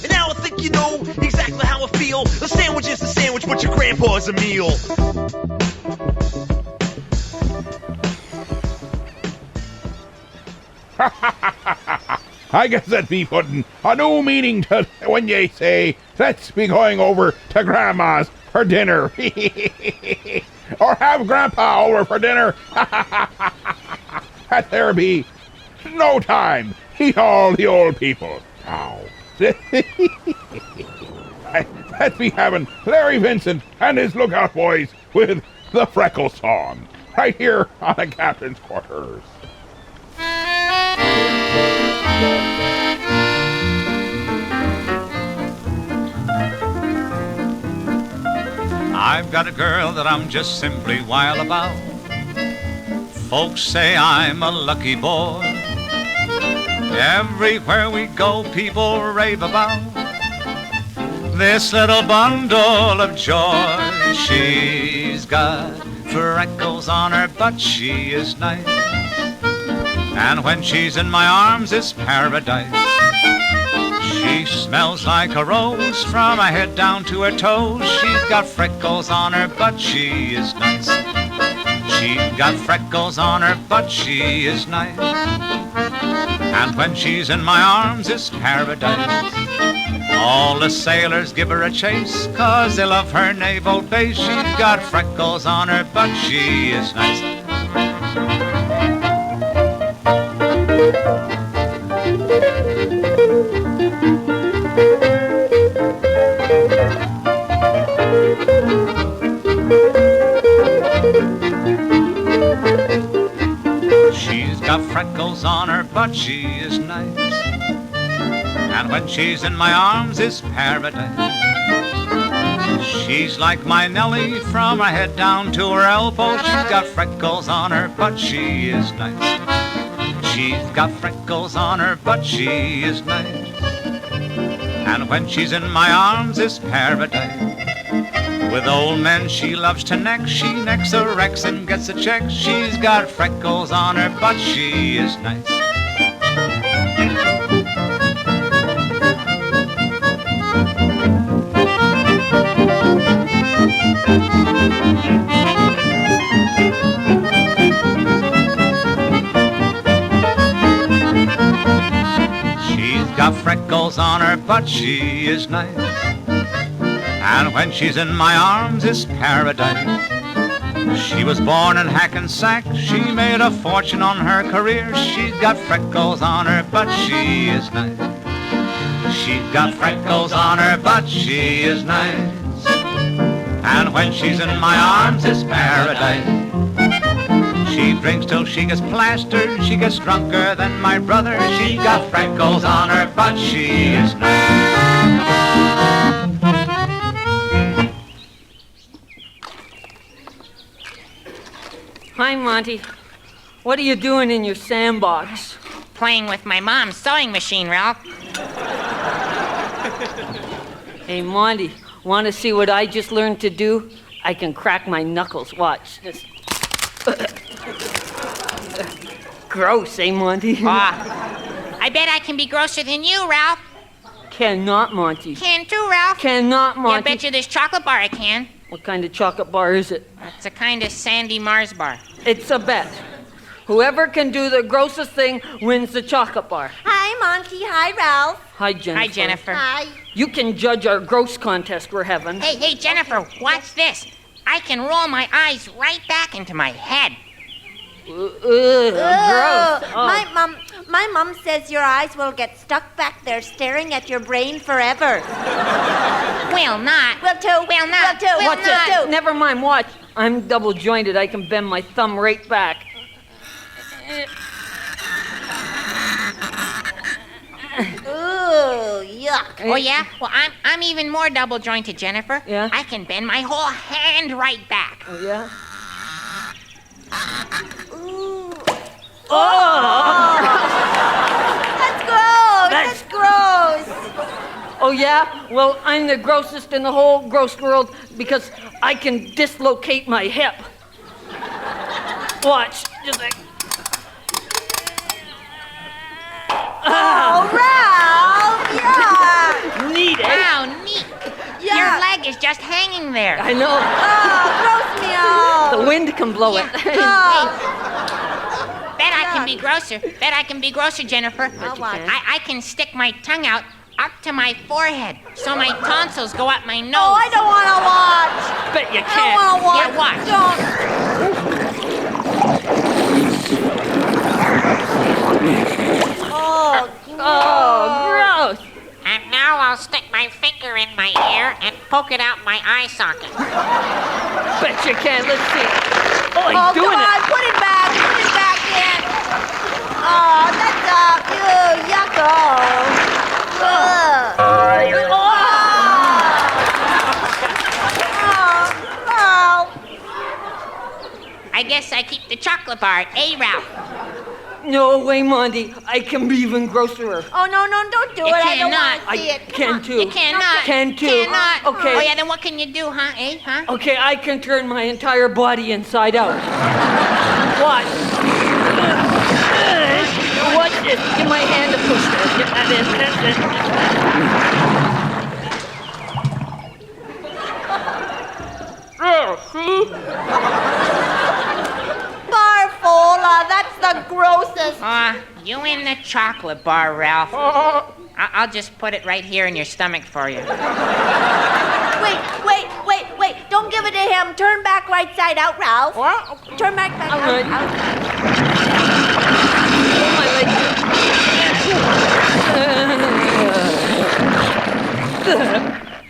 And now I think you know exactly how I feel. A sandwich is a sandwich, but your grandpa's a meal. I guess that be putting a new meaning to when you say, let's be going over to Grandma's for dinner. Or have Grandpa over for dinner. That there be no time. Eat all the old people. Now. Let's be having Larry Vincent and his Lookout Boys with the Freckle Song. Right here on the Captain's Quarters. I've got a girl that I'm just simply wild about. Folks say I'm a lucky boy. Everywhere we go, people rave about this little bundle of joy. She's got freckles on her butt, she is nice. And when she's in my arms, it's paradise. She smells like a rose from her head down to her toes. She's got freckles on her butt, she is nice. She's got freckles on her butt, she is nice. And when she's in my arms, it's paradise. All the sailors give her a chase, 'cause they love her naval base. She's got freckles on her butt, she is nice. She's got freckles on her butt, she is nice. And when she's in my arms, it's paradise. She's like my Nellie from her head down to her elbow. She's got freckles on her butt, she is nice. She's got freckles on her, but she is nice. And when she's in my arms, it's paradise. With old men she loves to neck. She necks a Rex and gets a check. She's got freckles on her, but she is nice. She's got freckles on her, but she is nice. And when she's in my arms, it's paradise. She was born in Hackensack. She made a fortune on her career. She's got freckles on her, but she is nice. She's got freckles on her, but she is nice. And when she's in my arms, it's paradise. She drinks till she gets plastered. She gets drunker than my brother. She got freckles on her, but she is nice. Hi, Monty. What are you doing in your sandbox? Playing with my mom's sewing machine, Ralph. Hey, Monty, want to see what I just learned to do? I can crack my knuckles. Watch this. Gross, eh, Monty? I bet I can be grosser than you, Ralph. Cannot, Monty. Can too, Ralph. Cannot, Monty. Yeah, I bet you this chocolate bar I can. What kind of chocolate bar is it? It's a kind of Sandy Mars bar. It's a bet. Whoever can do the grossest thing wins the chocolate bar. Hi, Monty. Hi, Ralph. Hi, Jennifer. Hi, Jennifer. Hi. You can judge our gross contest we're having. Hey, Jennifer, watch this. I can roll my eyes right back into my head. Gross. Oh. My mom says your eyes will get stuck back there staring at your brain forever. Will not. Will too. Will not. Will too. Will Watch not. it. Never mind, watch. I'm double jointed. I can bend my thumb right back. Ooh, yuck. Oh, yeah? Well, I'm even more double jointed, Jennifer. Yeah? I can bend my whole hand right back. Oh, yeah? Ooh. Oh! That's gross. That's gross. Oh, yeah? Well, I'm the grossest in the whole gross world because I can dislocate my hip. Watch. Just like... Oh, Ralph! Yeah! Neat, eh? Wow, neat. Yeah. Your leg is just hanging there. I know. Oh, gross me out. The wind can blow it. Oh. Bet I can be grosser. Bet I can be grosser, Jennifer. I'll watch. I can stick my tongue out up to my forehead so my tonsils go up my nose. Oh, I don't want to watch. Bet you I can't. don't want to watch. Yeah, watch. Oh, gross. And now I'll stick my finger in my ear and poke it out my eye socket. Bet you can. Let's see. Oh, he's oh, doing come on, it. put it back. Put it back in. Oh, that's yucko. I guess I keep the chocolate bar, eh, Ralph? No way, Monty. I can be even grosser. Oh, no, don't do You it. I don't cannot. want to see it. Come Can on. too. You cannot. Can too. Cannot. Okay. Oh, yeah, then what can you do, huh, eh, huh? Okay, I can turn my entire body inside out. Watch. Watch this. Give my hand a push there. Get that in. That's it. There, see? Barfola, that's the grossest. You in the chocolate bar, Ralph. I'll just put it right here in your stomach for you. Wait. Don't give it to him. Turn back right side out, Ralph. What? Turn back out. Right. Pull my leg.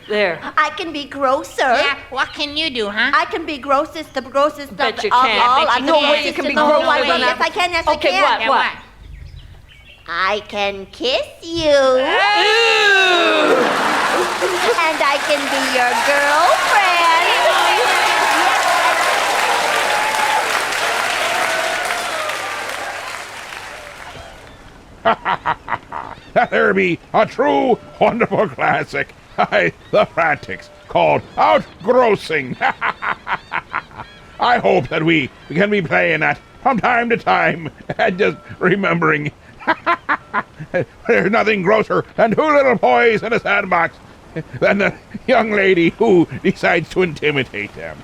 There. I can be grosser. Yeah, what can you do, huh? I can be grossest, the grossest Bet of you all. can. I'm No the way you grossest can be in the whole grosser wide than world. that. Yes, I can. Yes, Okay, I can. what? Yeah, what? I can kiss you. And I can be your girlfriend. That there be a true, wonderful classic. The Frantics, called Outgrossing. I hope that we can be playing that from time to time and just remembering there's nothing grosser than two little boys in a sandbox than the young lady who decides to intimidate them.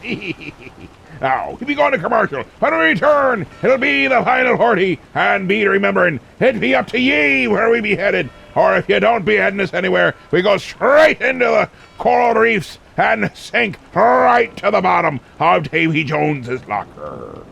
Now, if we go on to commercial, when we return, it'll be the final 40, and be remembering, it be up to ye where we be headed, or if you don't be heading us anywhere, we go straight into the coral reefs and sink right to the bottom of Davy Jones's locker.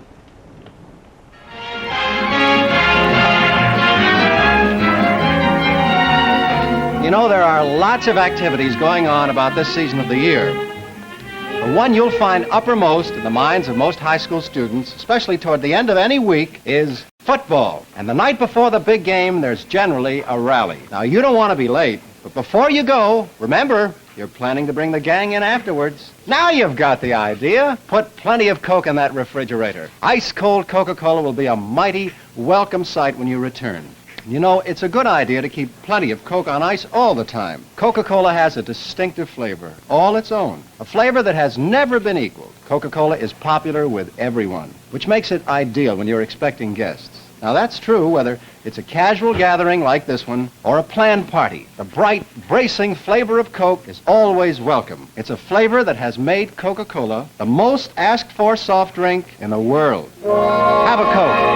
You know, there are lots of activities going on about this season of the year. The one you'll find uppermost in the minds of most high school students, especially toward the end of any week, is football. And the night before the big game, there's generally a rally. Now, you don't want to be late, but before you go, remember, you're planning to bring the gang in afterwards. Now you've got the idea. Put plenty of Coke in that refrigerator. Ice-cold Coca-Cola will be a mighty welcome sight when you return. You know, it's a good idea to keep plenty of Coke on ice all the time. Coca-Cola has a distinctive flavor, all its own, a flavor that has never been equaled. Coca-Cola is popular with everyone, which makes it ideal when you're expecting guests. Now, that's true whether it's a casual gathering like this one or a planned party. The bright, bracing flavor of Coke is always welcome. It's a flavor that has made Coca-Cola the most asked-for soft drink in the world. Have a Coke.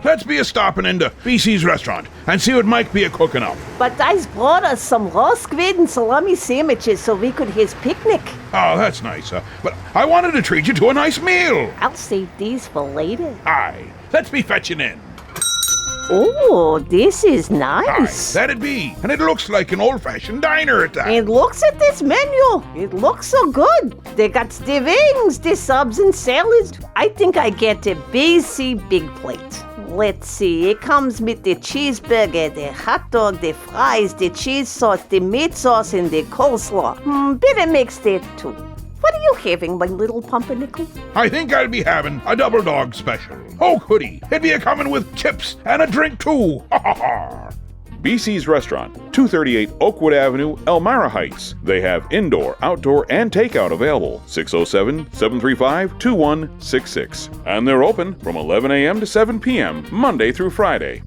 Let's be a stopping into BC's restaurant and see what Mike be a cooking up. But I's brought us some raw squid and salami sandwiches so we could his picnic. Oh, that's nice. But I wanted to treat you to a nice meal. I'll save these for later. Aye, let's be fetching in. Oh, this is nice. Aye, that'd be. And it looks like an old-fashioned diner at that. And looks at this menu. It looks so good. They got the wings, the subs and salads. I think I get a BC big plate. Let's see, it comes with the cheeseburger, the hot dog, the fries, the cheese sauce, the meat sauce, and the coleslaw. Better mix that too. What are you having, my little pumpernickel? I think I'll be having a double dog special. Oh, goody. It'd be a-coming with chips and a drink too. Ha ha ha. BC's Restaurant, 238 Oakwood Avenue, Elmira Heights. They have indoor, outdoor, and takeout available. 607-735-2166. And they're open from 11 a.m. to 7 p.m. Monday through Friday.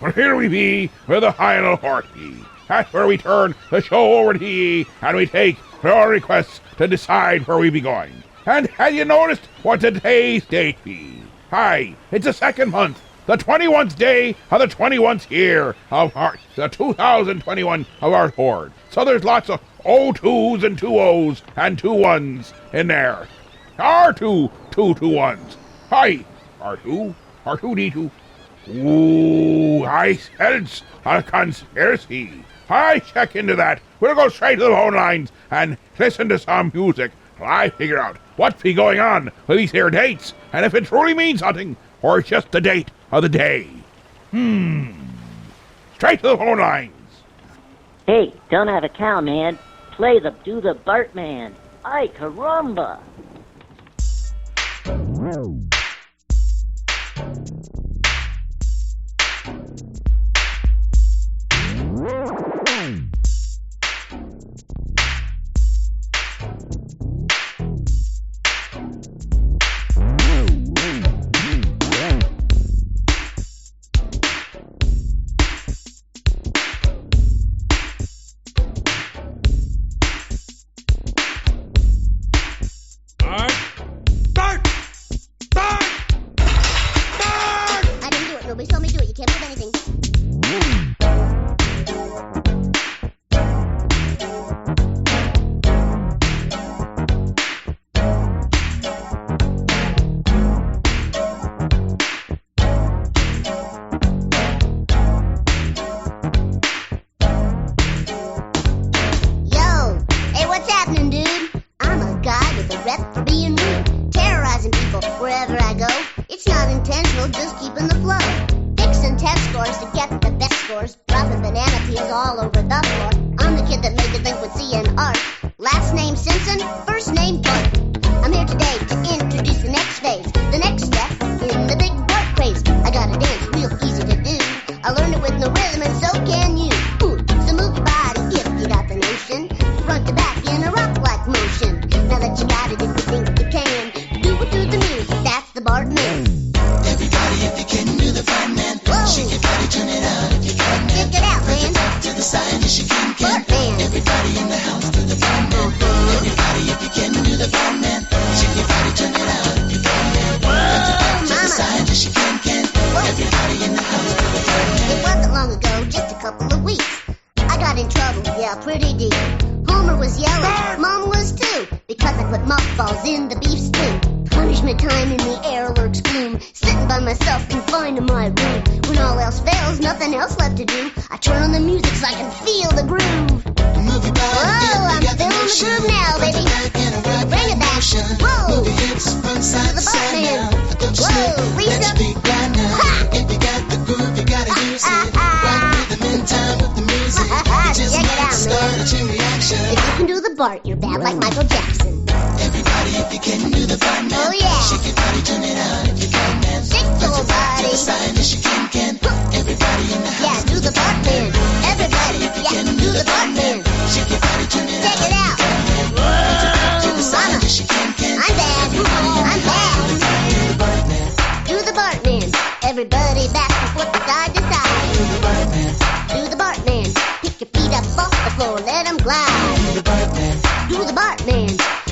Well, here we be with the final 40. That's where we turn the show over to ye, and we take your requests to decide where we be going. And have you noticed what today's date be? Aye, it's the second month, the 21st day of the 21st year of the 2021 of our Lord. So there's lots of O2s and 2 O's and 2 1s in there. R2, 2 1s. Aye, R2, R2D2. Ooh, I sense a conspiracy. I check into that. We'll go straight to the phone lines and listen to some music. I figure out what's be going on with these here dates, and if it truly means something, or it's just the date of the day. Straight to the phone lines. Hey, don't have a cow, man. Do the Bartman. Ay, caramba. Nobody saw me do it. You can't prove anything. Yo, hey, what's happening, dude? I'm a guy with a rep for being rude, terrorizing people wherever I go. It's not intentional, just keeping the flow. Fixing test scores to get the best scores. Dropping banana peels all over the floor. I'm the kid that made delinquency and art. Last name Simpson, first name Bart. I'm here here today to introduce the next phase, the next step in the big Bart craze. I got a dance real easy to do. I learned it with no rhythm, and so can you. Ooh, so move your body if you got the notion, front to back in a rock-like motion. Now that you got it, if you think you can, do it to the music. That's the Bart man. Everybody, if you can do the Bart man. Shake your body, turn it out if you can. Kick it out, man. Back to the side, yes you can. Bart man. Everybody in the house, do the Bart man. Everybody, if you can do the Bart man. Shake your body, turn it out if you can. Back to the side, yes you can. Everybody in the house, do the Bart man. It wasn't long ago, just a couple of weeks. I got in trouble, yeah, pretty deep. Homer was yelling, Mom was too, because I put mothballs in the beef stew. Punishment time in the air lurks gloom, sitting by myself confined in my room. When all else fails, nothing else left to do, I turn on the music so I can feel the groove. Move your body, whoa, I'm feeling the groove now, baby. Bring it back, whoa, move your hips from side to the to side now. Bartman. Don't you Whoa, slip, Lisa. let's be right now. Ha! If you got the groove, you gotta use it. Right rhythm in time with the music. You just Check it might out, start man. a chain reaction. If you can do the Bart, you're bad like Michael Jackson. Everybody, if you can do the Bart man. Oh, yeah. Shake your body, turn it out if you can, man. Shake your Back to body. the side, yes you can. Everybody in the Yeah, house, do the Bart man. Everybody, yeah, do the Bart man. shake your body, turn it Check out. it out. To the side, Mama, yes you can. I'm bad. I'm bad. Do the Bart man. Do the Bart man. Everybody back and forth from side to side. Do the Bart man. Do the Bart man. Pick your feet up off the floor, let them glide. Do the Bart man. Do the Bart man.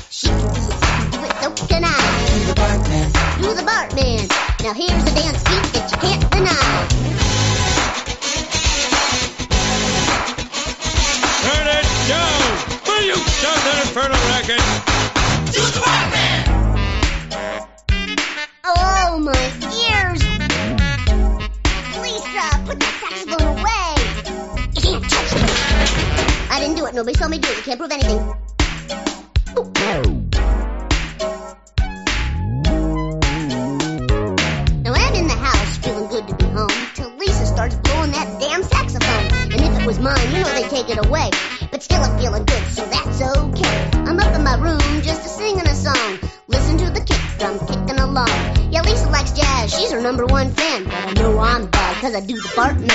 She can do it, so can I. Do the Bart man. Do the Bart man. Now here's a dance beat that you can't deny. Turn it down! Will you stop that infernal racket? Do the Bart man. Oh, my ears! Lisa, put that saxophone away! You can't touch me! I didn't do it. Nobody saw me do it. You can't prove anything. Now I'm in the house, feeling good to be home, till Lisa starts blowing that damn saxophone. And if it was mine, you know they'd take it away. But still I'm feeling good, so that's okay. I'm up in my room just singing a song. Listen to the kick drum kicking along. Yeah, Lisa likes jazz, she's her #1 fan. But I know I'm bad, cause I do the Bart man.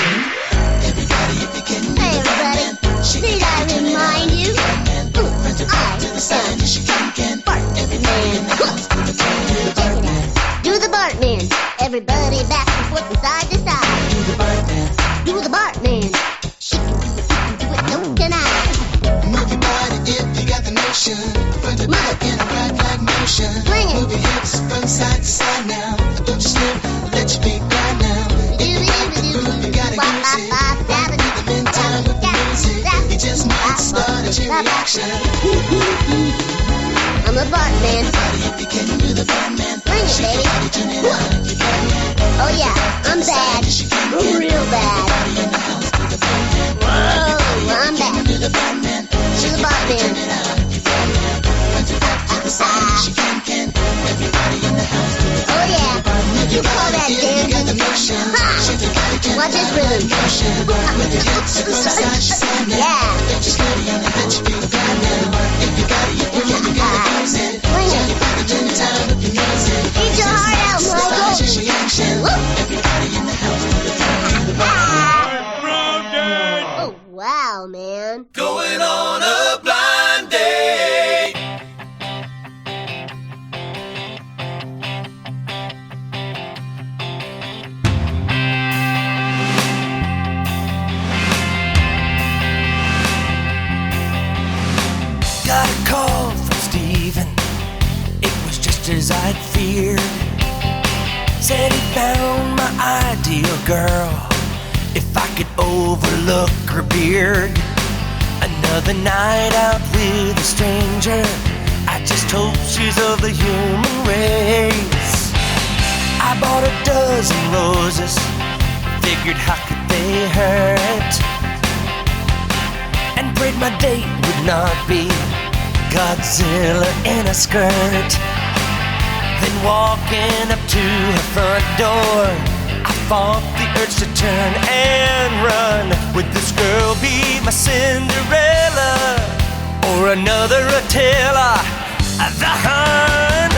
Everybody, if you can do Hey the Bart everybody, man. Shake did your I body, turn it remind out. you? Front to back to the side, yes you can. Bart Everybody in the man. house, do the Bart man. Check it out. Do the Bart man. Everybody back and forth from side to side. Do the Bart man. Do the Bart man. She can do it, so can I. Move your body if you got the notion. Front to back in a right flag motion. Swing it. Move your hips from side to side now. Don't you slip, let your feet grind now. If you got the groove, you gotta use it. Right rhythm in time with the music. You just might start a chain reaction. I'm a Bart man. Everybody, if you can do the Bart man. Bring it, Shake baby. your body, turn it out if you can. Oh yeah, I'm bad. Real bad. Everybody in the house, do the Bart man. Whoa, I'm bad. Do the Bart man. Do the Bart man. Turn it out if you can. Front to back to the side, yes you can. Everybody in the house, do the Oh yeah, you call that dancing? Ha! Watch this rhythm. Yeah. Eat your heart out, Michael. Oh wow, man. Going on a blind date. Got a call from Steven. It was just as I'd feared. Said he found my ideal girl. If I could overlook her beard. Another night out with a stranger. I just hope she's of the human race. I bought a dozen roses. Figured how could they hurt? And prayed my date would not be Godzilla in a skirt. Then walking up to her front door, I fought the urge to turn and run. Would this girl be my Cinderella or another Attila the Hun?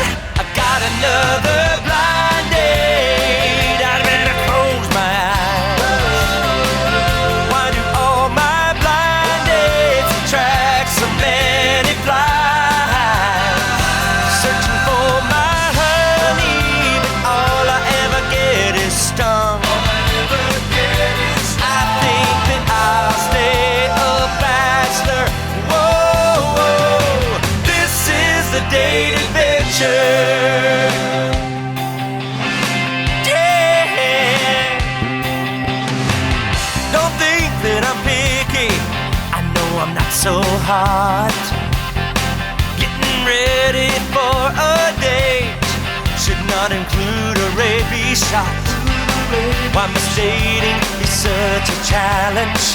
the date adventure. Yeah. Don't think that I'm picky. I know I'm not so hot. Getting ready for a date should not include a rabies shot. Why must dating be such a challenge?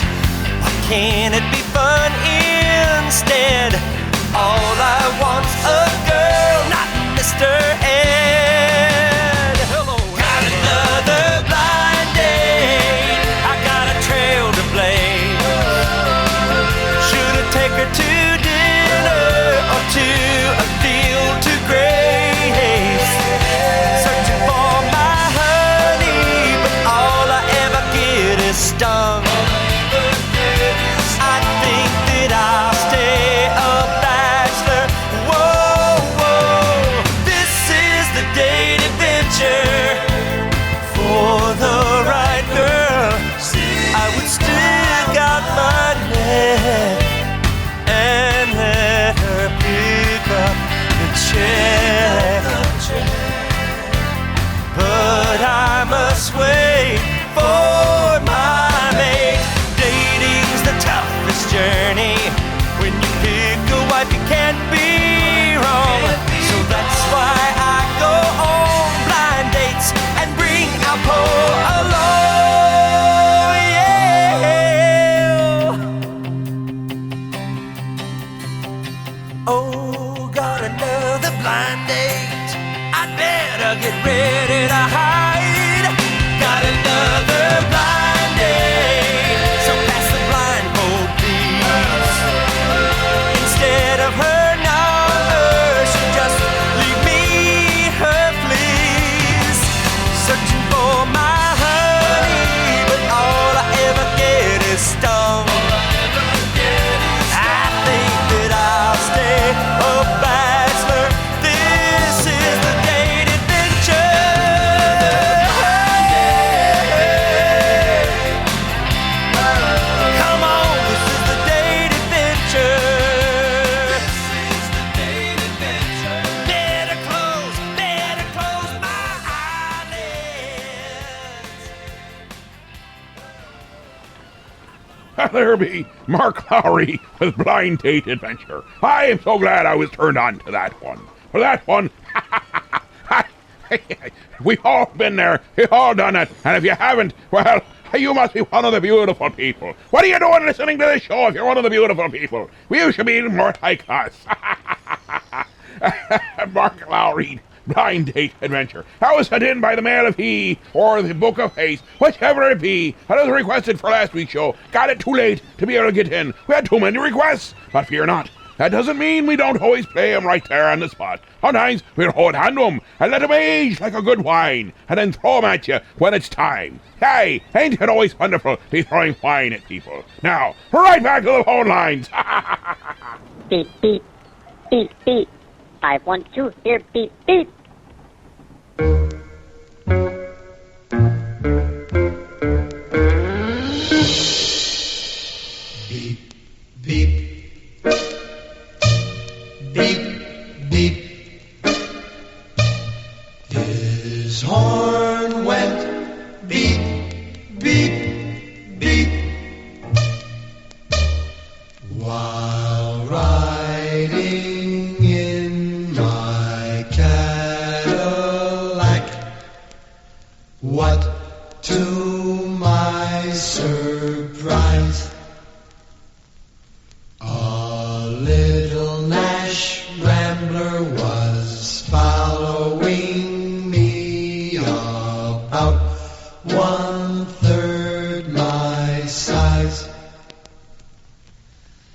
Why can't it be fun instead? All I want's a girl, not Mr. Ed. Hello. Got another blind date. I got a trail to blame. Should I take her to dinner or to a field to graze? Searching for my honey, but all I ever get is stung. I think that I'll stay a bachelor. Whoa, whoa. This is the date adventure. For the right girl, I would stick out my neck and let her pick up the check. But I must wait for my mate. Dating's the toughest journey. When you pick a wife, you can't be wrong. So that's why I go on blind dates and bring Alpo along. Yeah. Oh, got another blind date. I'd better get ready to hide. Got another blind date. So pass the blindfold, please. Instead of her number, she just leave me her fleas. Searching for my honey, but all I ever get is stung. I think that I'll stay a bachelor. This is the date adventure. Come on, this is the date adventure. Better close my eyelids. There be Mark Lowry with Blind Date Adventure. I am so glad I was turned on to that one. For that one, we've all been there, we've all done it, and if you haven't, well, you must be one of the beautiful people. What are you doing listening to this show if you're one of the beautiful people? You should be more like us. Mark Lowry, Blind Date Adventure. That was sent in by the Mail of He or the Book of Haste, whichever it be. That was requested for last week's show. Got it too late to be able to get in. We had too many requests, but fear not. That doesn't mean we don't always play them right there on the spot. Sometimes we'll hold on to them and let them age like a good wine and then throw them at you when it's time. Hey, ain't it always wonderful to be throwing wine at people? Now, right back to the phone lines. Beep, beep, beep, beep. 512, here, beep, beep. Beep, beep, beep. His horn went beep, beep, beep. While riding in my Cadillac, what to my surprise, a little Nash Rambler was following me about 1/3 my size.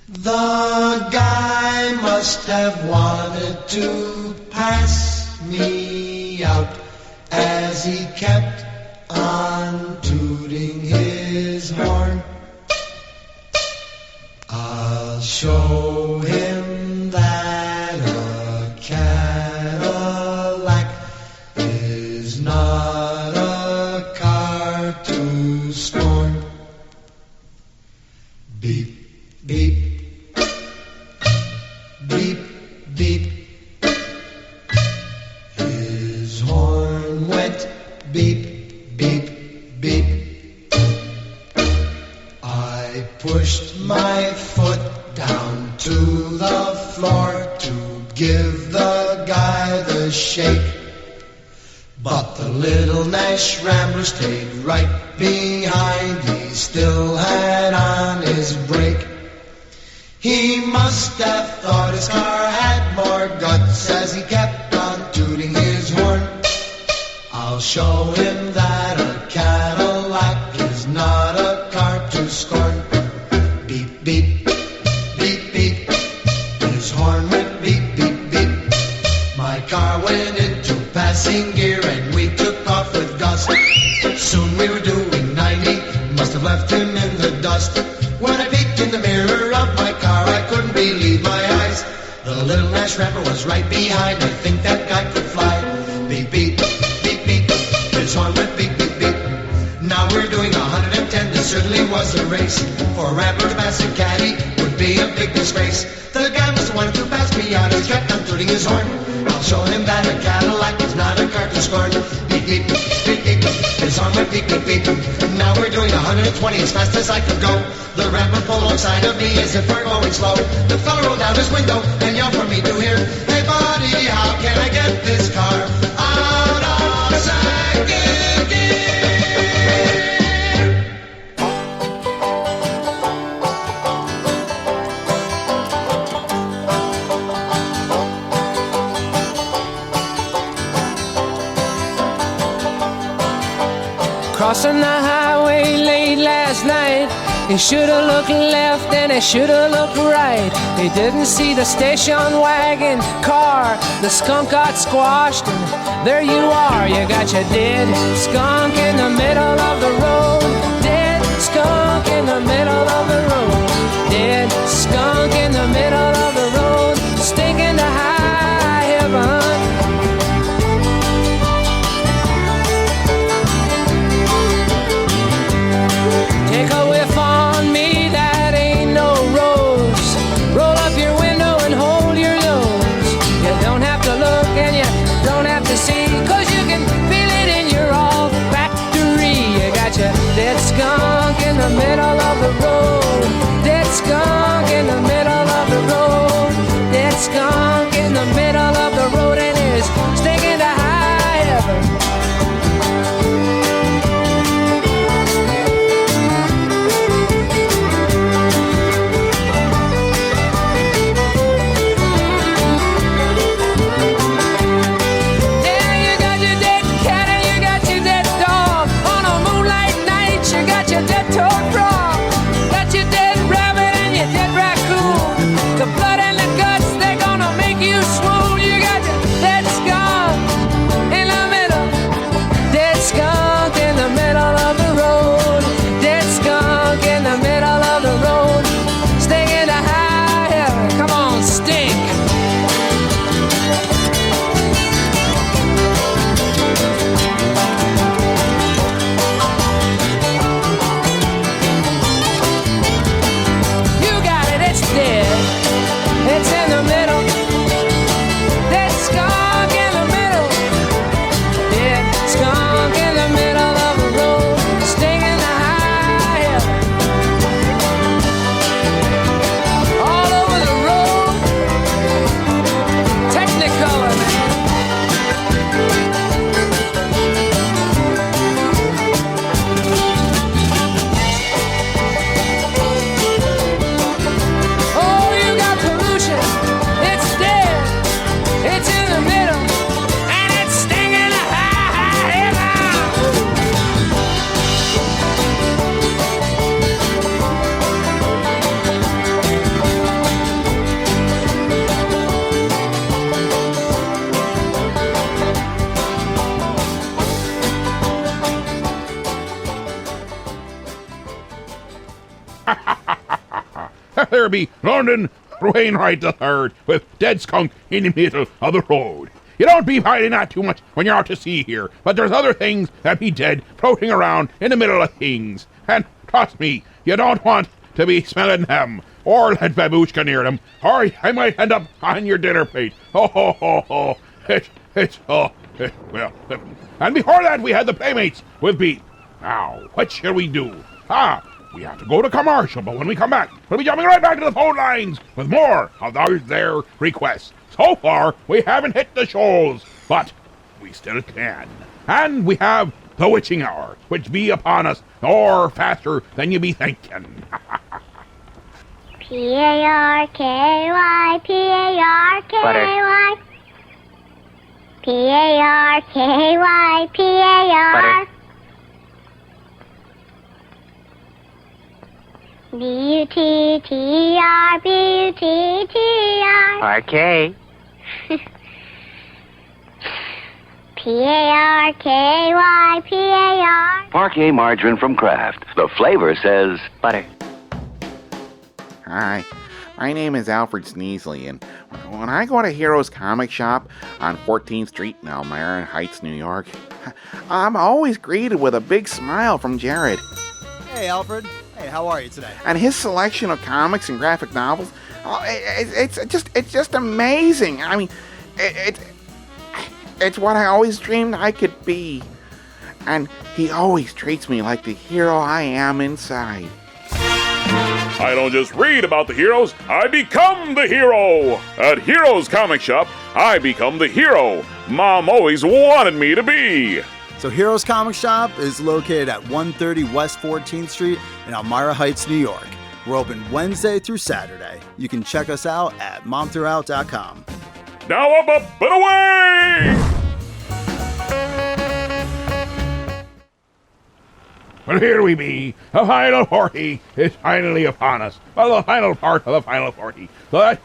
The guy must have wanted to pass me out as he kept on tooting his horn. I'll show him that a Cadillac is not a car to scorn. Beep, beep, beep, beep. the guy the shake. But the little Nash Rambler stayed right behind. He still had on his brake. He must have thought his car had more guts as he kept on tooting his horn. I'll show him that a Cadillac is not a car to scorn. Beep, beep, beep, beep. His horn went beep, beep, beep. My car went into passing gear and we took off with gust. Soon we were doing 90, must have left him in the dust. When I peeked in the mirror of my car, I couldn't believe my eyes. The little Nash Rambler was right behind. I think that guy could fly. Beep, beep, beep, beep. His horn went beep, beep, beep. Now we're doing 110. This certainly was a race. For a Rambler to pass a caddy would be a big disgrace. The guy must have wanted to pass me out. He kept on tooting his horn. I'll show him that a Cadillac is not a car to scorn. Beep, beep, beep, beep. His horn went beep, beep, beep. Now we're doing 120 as fast as I could go. The Rambler pulled alongside of me as if we're going slow. The fella rolled down his window and yelled for me to hear, "Hey buddy, how can I get this car out of second gear?" Crossing the highway late last night, he should've looked left and he should've looked right. He didn't see the station wagon car. The skunk got squashed and there you are. You got your dead skunk in the middle of the road. Dead skunk in the middle of the road. Dead skunk in the middle of the road. Stinking to high heaven. Take a whiff on me, that ain't no rose. Roll up your window and hold your nose. You don't have to look and you don't have to see, 'cause you can feel it in your olfactory. You got your dead skunk in the middle of the road. Dead skunk in the middle of the road. Dead skunk in the middle of the road, and it's stinking to high heaven. The blood and the guts, they're gonna make you swoon. You got your dead skunk in the middle. Dead skunk in the middle of the road. Dead skunk in the middle of the road. Stinking to high heaven. Come on, stink. You got it, it's dead. It's in the middle. Dead skunk in the middle. Dead skunk in the middle of the road. Stinging the high heaven. All over the road. Technicolor, man. Oh, you got pollution. It's dead. It's in the middle. And it's stinging to high heaven. There be London Wainwright III with dead skunk in the middle of the road. You don't be hiding that too much when you're out to sea here, but there's other things that be dead floating around in the middle of things. And trust me, you don't want to be smelling them, or let babushka near them, or I might end up on your dinner plate. Well. And before that, we had the Playmates with Beat. Now, what shall we do? We have to go to commercial, but when we come back, we'll be jumping right back to the phone lines with more of their requests. So far, we haven't hit the shoals, but we still can. And we have the witching hour, which be upon us, or faster than you be thinking. P-A-R-K-Y, P-A-R-K-Y. P-A-R-K-Y, P-A-R. B-U-T-T-R, B-U-T-T-R. R-K. P-A-R-K-Y, P-A-R. Parquet margarine from Kraft. The flavor says butter. Hi, my name is Alfred Sneasley, and when I go to Heroes Comic Shop on 14th Street in Elmira Heights, New York, I'm always greeted with a big smile from Jared. Hey, Alfred. Hey, how are you today? And his selection of comics and graphic novels, it's just amazing. I mean, it's what I always dreamed I could be. And he always treats me like the hero I am inside. I don't just read about the heroes, I become the hero! At Heroes Comic Shop, I become the hero Mom always wanted me to be! So Heroes Comic Shop is located at 130 West 14th Street in Elmira Heights, New York. We're open Wednesday through Saturday. You can check us out at momthroughout.com. Now up and away! Well, here we be. The final 40 is finally upon us. Well, the final part of the final 40. What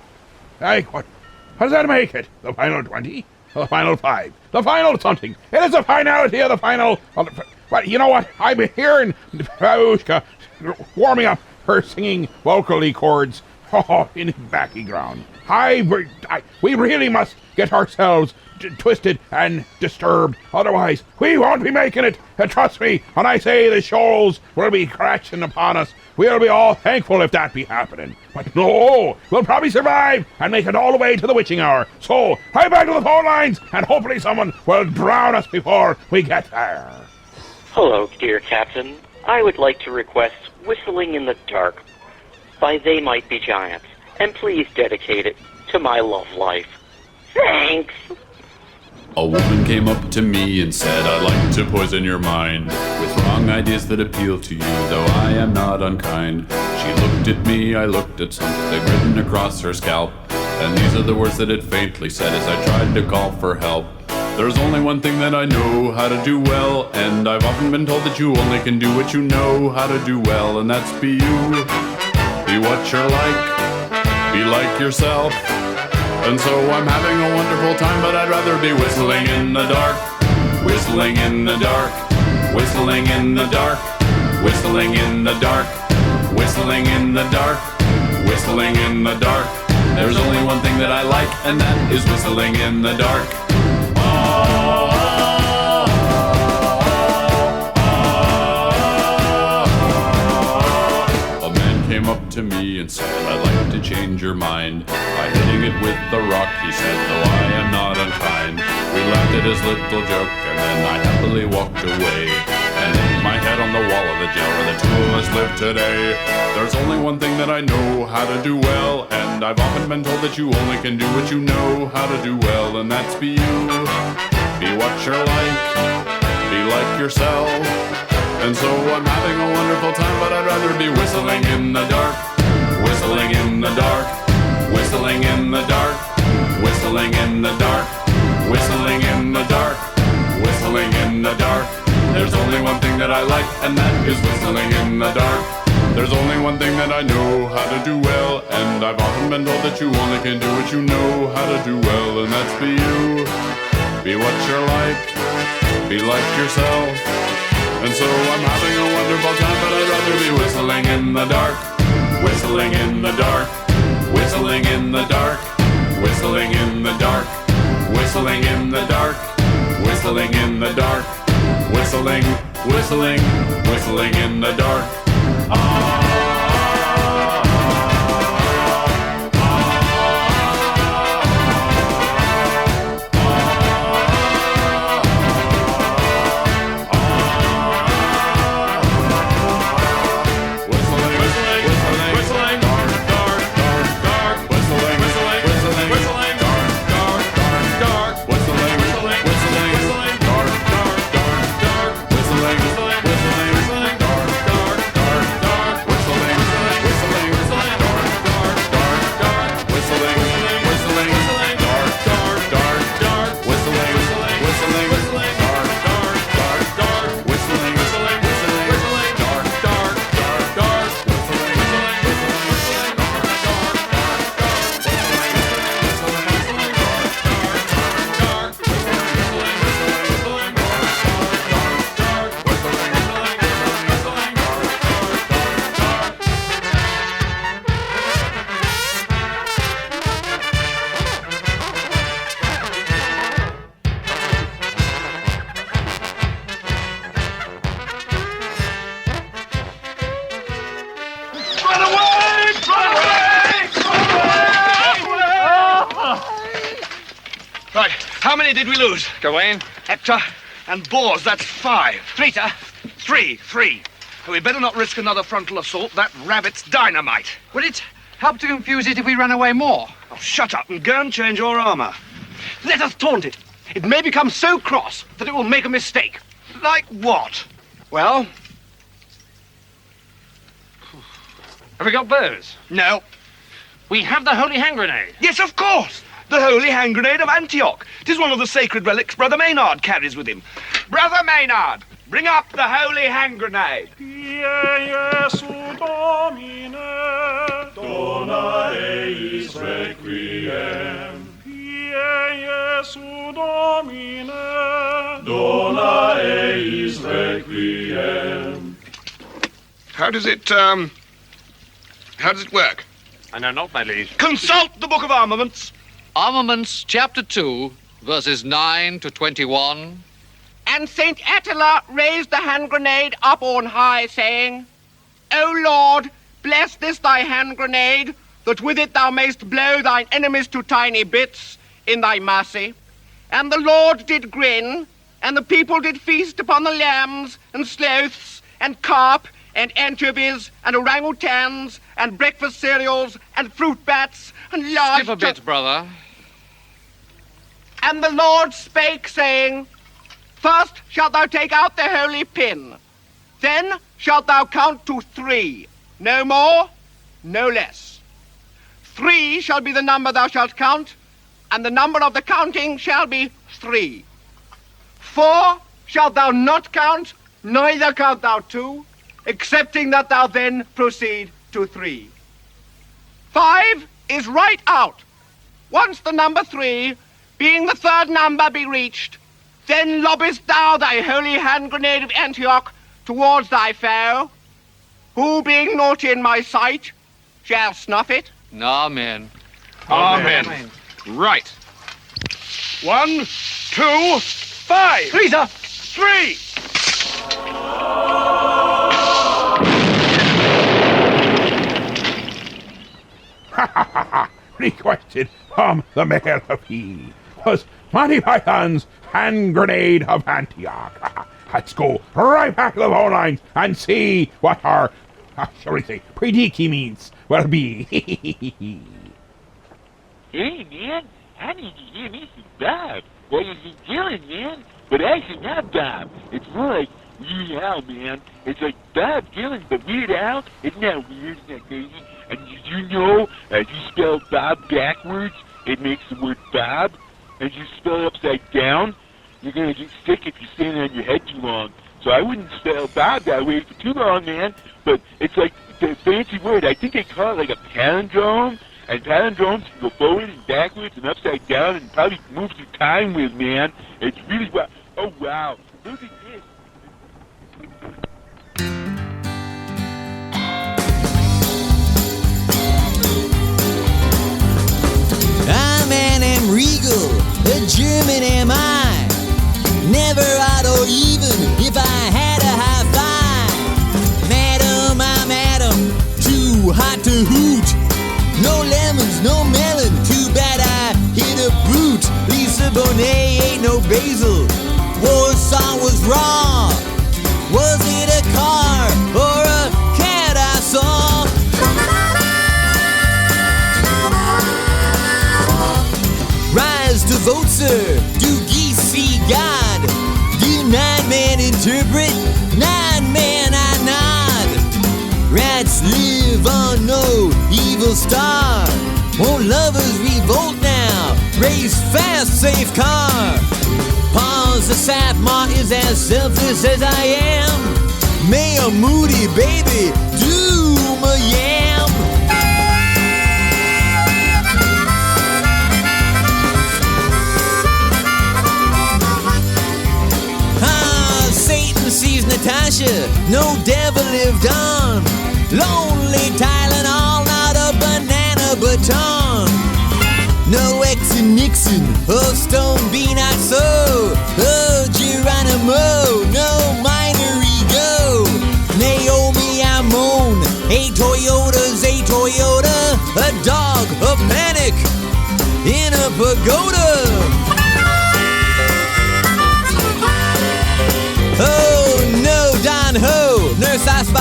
does that make it? The final 20? The final 5? The final something? It is the finality of the final... But you know what? I've been hearing Babushka warming up her singing vocally chords in the background. We really must get ourselves twisted and disturbed. Otherwise, we won't be making it. And trust me, when I say the shoals will be crashing upon us, we'll be all thankful if that be happening. But no, we'll probably survive and make it all the way to the witching hour. So, hurry back to the phone lines, and hopefully someone will drown us before we get there. Hello, dear Captain. I would like to request Whistling in the Dark by They Might Be Giants, and please dedicate it to my love life. Thanks! A woman came up to me and said, I'd like to poison your mind with wrong ideas that appeal to you, though I am not unkind. She looked at me, I looked at something written across her scalp, and these are the words that it faintly said as I tried to call for help. There's only one thing that I know how to do well, and I've often been told that you only can do what you know how to do well, and that's be you. Be what you're like, be like yourself. And so I'm having a wonderful time, but I'd rather be whistling in the dark. Whistling in the dark. Whistling in the dark. Whistling in the dark. Whistling in the dark. Whistling in the dark. There's only one thing that I like, and that is whistling in the dark. A man came up to me and said, I'd like to change your mind by hitting it with the rock, he said, though I am not unkind. We laughed at his little joke, and then I happily walked away and hit my head on the wall of the jail where the two of us live today. There's only one thing that I know how to do well, and I've often been told that you only can do what you know how to do well, and that's be you. Be what you're like, be like yourself. And so I'm having a wonderful time, but I'd rather be whistling in the dark. Whistling in the dark. Whistling in the dark. Whistling in the dark. Whistling in the dark. Whistling in the dark. There's only one thing that I like, and that is whistling in the dark. There's only one thing that I know how to do well, and I've often been told that you only can do what you know how to do well, and that's be you. Be what you're like. Be like yourself. And so I'm having a wonderful time, but I'd rather be whistling in the dark. Whistling in the dark. Whistling in the dark. Whistling in the dark. Whistling in the dark. Whistling in the dark. Whistling, whistling, whistling in the dark. How many did we lose? Gawain, Hector, and Bors. That's 5. 3, sir. 3. We better not risk another frontal assault. That rabbit's dynamite. Would it help to confuse it if we ran away more? Oh, shut up and go and change your armor. Let us taunt it. It may become so cross that it will make a mistake. Like what? Well, have we got bows? No. We have the holy hand grenade. Yes, of course. The holy hand grenade of Antioch. 'Tis one of the sacred relics Brother Maynard carries with him. Brother Maynard, bring up the holy hand grenade. Iesu Domine, dona eis requiem. Iesu Domine, dona eis requiem. How does it work? I know not, my liege. Consult the Book of Armaments. Armaments, chapter 2, verses 9 to 21. And Saint Attila raised the hand grenade up on high, saying, O Lord, bless this thy hand grenade, that with it thou mayst blow thine enemies to tiny bits in thy mercy. And the Lord did grin, and the people did feast upon the lambs and sloths and carp and anchovies and orangutans and breakfast cereals and fruit bats and large... Skip a bit, brother. And the Lord spake, saying, First shalt thou take out the holy pin. Then shalt thou count to 3. No more, no less. 3 shall be the number thou shalt count, and the number of the counting shall be 3. 4 shalt thou not count, neither count thou 2, excepting that thou then proceed to 3. 5 is right out. Once the number 3, being the third number, be reached, then lobbest thou thy holy hand grenade of Antioch towards thy foe, who, being naughty in my sight, shall snuff it. Amen. Amen. Right. 1, 2, 5. 3, sir. 3. Ha ha ha ha! Requested from the Mayor of P was Monty Python's hand grenade of Antioch. Let's go right back to the phone lines and see what our, shall we say, predicaments will be. Hey, man, I need to hear me some Bob. What is he doing, man? But actually not Bob. It's more like Weird Al, man. It's like Bob Dylan, but Weird Al. Isn't that weird? Isn't that crazy? And did you know, as you spell Bob backwards, it makes the word Bob? As you spell it upside down, you're going to get sick if you stand on your head too long. So I wouldn't spell Bob that way for too long, man. But it's like the fancy word. I think they call it like a palindrome. And palindromes can go forward and backwards and upside down and probably move through time with, man. It's really wow. Oh, wow. Look at this. I'm an regal, a German am I. Never odd or even if I had a high five. Madam, I'm Adam, too hot to hoot. No lemons, no melon, too bad I hit a brute. Lisa Bonet ain't no basil, Warsaw was raw. Was it a car or a cat I saw? Rise to vote, sir. Do geese see God? Do 9 men interpret? 9 men I nod. Rats live on no evil star. Won't lovers revolt now? Race fast, safe car. Pause the Sapmar is as selfless as I am. Mayor Moody, baby, do my yam. Satan sees Natasha, no devil lived on. Lonely Tylenol, not a banana baton. No X and Nixon, oh Stone Bean I sow. Oh Geronimo, no minor ego. Naomi I moan, a Toyota's a Toyota. A dog, a panic, in a pagoda.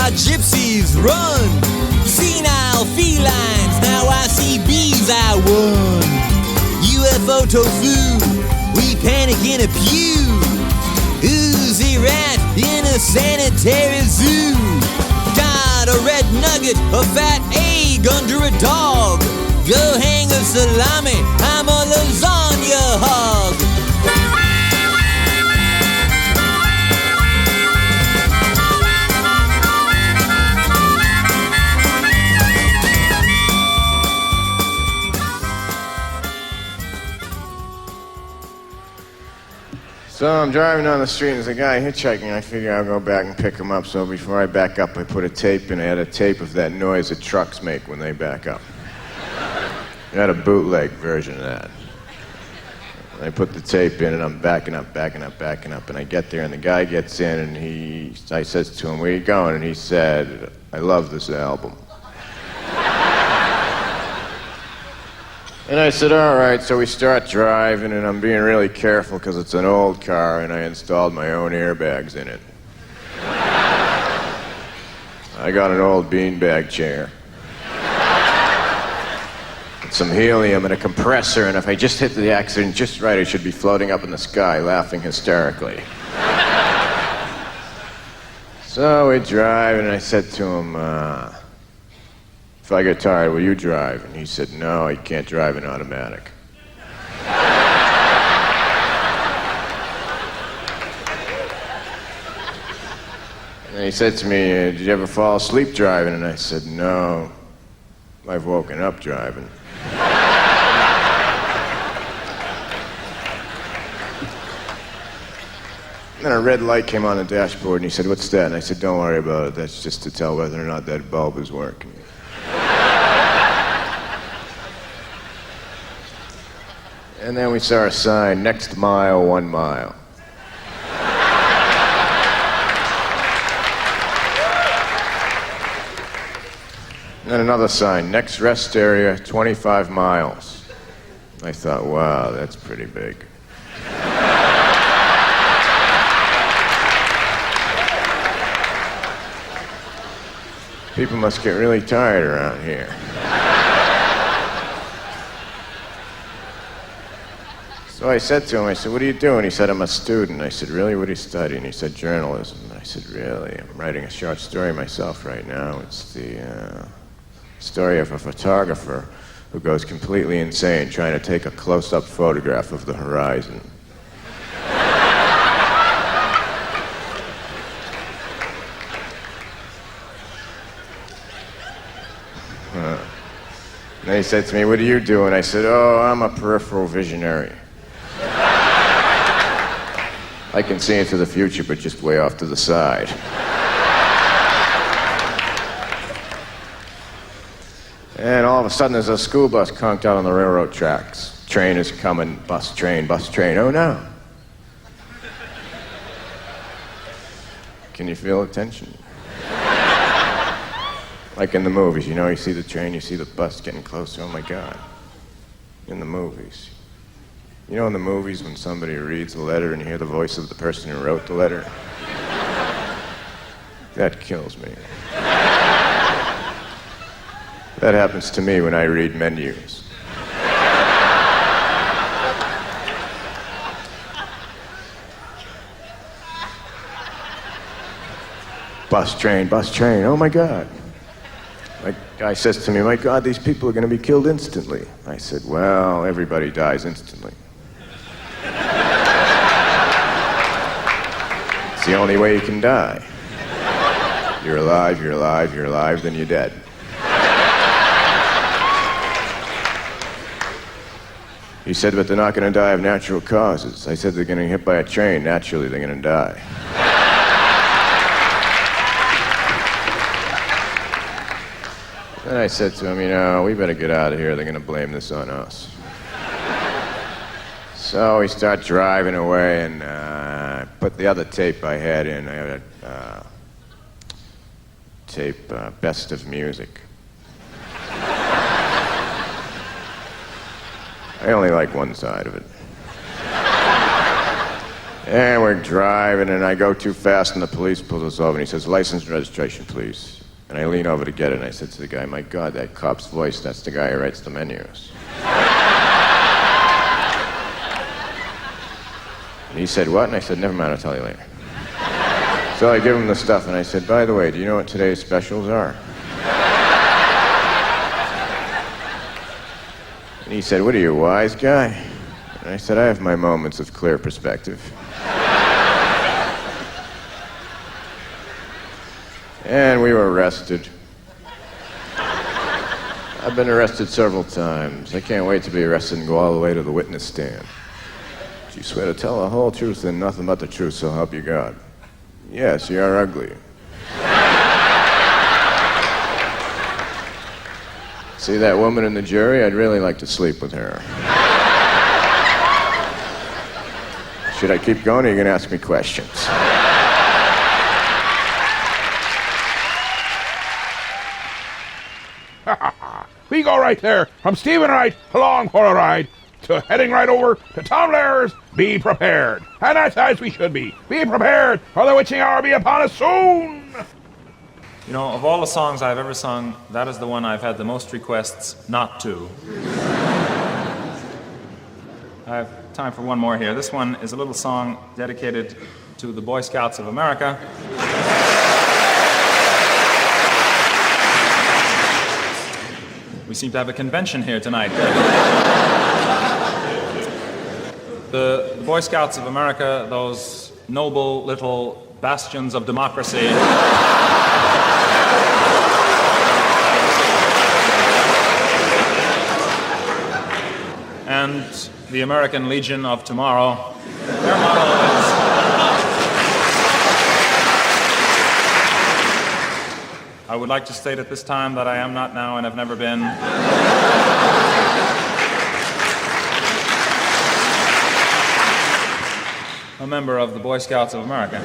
saw gypsies run. Senile felines, now I see bees I won. UFO tofu, we panic in a pew. Oozy rat in a sanitary zoo. Got a red nugget, a fat egg under a dog. Go hang a salami, I'm a lasagna hog. So I'm driving down the street and there's a guy hitchhiking. I figure I'll go back and pick him up. So before I back up, I put a tape in. I had a tape of that noise that trucks make when they back up. I had a bootleg version of that. I put the tape in and I'm backing up. And I get there and the guy gets in and I says to him, "Where you going?" And he said, "I love this album." And I said, all right, so we start driving, and I'm being really careful because it's an old car, and I installed my own airbags in it. I got an old beanbag chair. With some helium and a compressor, and if I just hit the accident just right, I should be floating up in the sky, laughing hysterically. So we drive, and I said to him, "If I get tired, will you drive?" And he said, "No, I can't drive an automatic." And he said to me, "Did you ever fall asleep driving?" And I said, "No, I've woken up driving." And then a red light came on the dashboard, and he said, "What's that?" And I said, "Don't worry about it. That's just to tell whether or not that bulb is working." And then we saw a sign, "Next mile, 1 mile." And then another sign, "Next rest area, 25 miles." I thought, wow, that's pretty big. People must get really tired around here. So I said to him, I said, "What are you doing?" He said, "I'm a student." I said, "Really? What are you studying?" He said, "Journalism." I said, "Really? I'm writing a short story myself right now. It's the story of a photographer who goes completely insane trying to take a close-up photograph of the horizon." And then he said to me, "What are you doing?" I said, "Oh, I'm a peripheral visionary. I can see into the future, but just way off to the side." And all of a sudden, there's a school bus conked out on the railroad tracks. Train is coming, bus, train, oh no. Can you feel the tension? Like in the movies, you know, you see the train, you see the bus getting closer, oh my God. In the movies. You know in the movies when somebody reads a letter and you hear the voice of the person who wrote the letter? That kills me. That happens to me when I read menus. Bus, train, oh my God. My guy says to me, "My God, these people are going to be killed instantly." I said, "Well, everybody dies instantly. It's the only way you can die. You're alive, then you're dead." He said, "But they're not going to die of natural causes." I said, "They're getting hit by a train. Naturally, they're going to die." Then I said to him, "You know, we better get out of here. They're going to blame this on us." So we start driving away, and I put the other tape I had in. I had a tape, Best of Music. I only like one side of it. And we're driving, and I go too fast, and the police pulls us over, and he says, license and registration, please. And I lean over to get it, and I said to the guy, my God, that cop's voice, that's the guy who writes the menus. And he said, what? And I said, never mind, I'll tell you later. So I give him the stuff, and I said, by the way, do you know what today's specials are? And he said, what are you, a wise guy? And I said, I have my moments of clear perspective. And we were arrested. I've been arrested several times. I can't wait to be arrested and go all the way to the witness stand. Do you swear to tell the whole truth and nothing but the truth, so help you God? Yes, you are ugly. See that woman in the jury? I'd really like to sleep with her. Should I keep going, or are you going to ask me questions? We go right there from Stephen Wright along for a ride to heading right over to Tom Lair's Be Prepared. And that's as we should be. Be prepared, for the witching hour be upon us soon. You know, of all the songs I've ever sung, that is the one I've had the most requests not to. I have time for one more here. This one is a little song dedicated to the Boy Scouts of America. We seem to have a convention here tonight. The Boy Scouts of America, those noble little bastions of democracy. And the American Legion of Tomorrow. Their motto is, I would like to state at this time that I am not now and have never been a member of the Boy Scouts of America.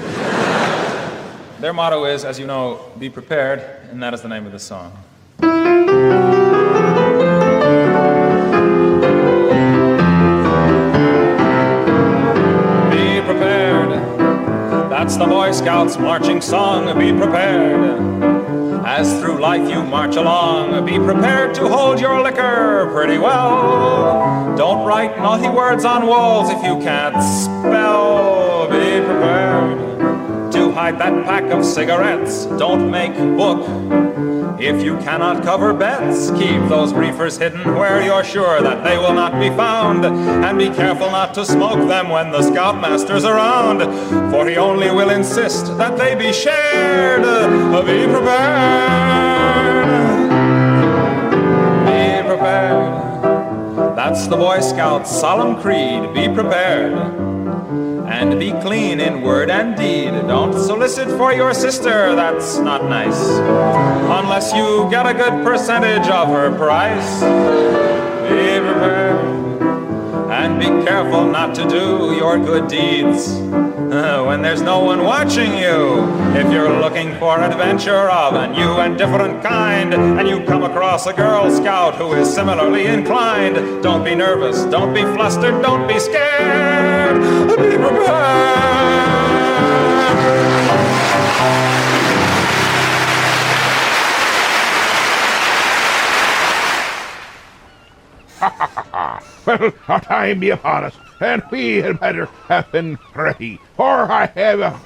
Their motto is, as you know, be prepared, and that is the name of this song. Be prepared, that's the Boy Scouts marching song. Be prepared. As through life you march along, be prepared to hold your liquor pretty well. Don't write naughty words on walls if you can't spell. Be prepared to hide that pack of cigarettes. Don't make book if you cannot cover bets. Keep those reefers hidden where you're sure that they will not be found. And be careful not to smoke them when the scoutmaster's around, for he only will insist that they be shared. Be prepared. Be prepared. That's the Boy Scout's solemn creed. Be prepared. And be clean in word and deed. Don't solicit for your sister, that's not nice, unless you get a good percentage of her price. Be prepared. And be careful not to do your good deeds when there's no one watching you. If you're looking for adventure of a new and different kind, and you come across a Girl Scout who is similarly inclined, don't be nervous, don't be flustered, don't be scared. Be prepared. Well, our time be upon us, and we had better have been ready, for I have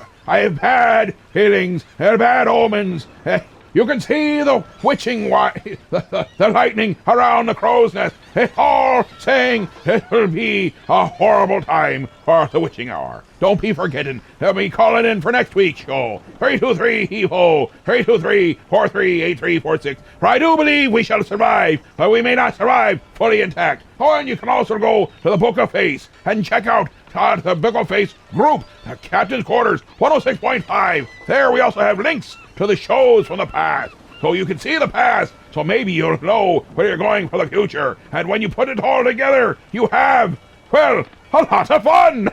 bad feelings and bad omens. You can see the witching the lightning around the crow's nest. It's all saying it will be a horrible time for the witching hour. Don't be forgetting. They'll be calling in for next week's show. 323-HEAVE-HO, 323-438-346. For I do believe we shall survive, but we may not survive fully intact. Oh, and you can also go to the Book of Face and check out the Book of Face group, the Captain's Quarters, 106.5. There we also have links to the shows from the past, so you can see the past, so maybe you'll know where you're going for the future. And when you put it all together, you have, well, a lot of fun.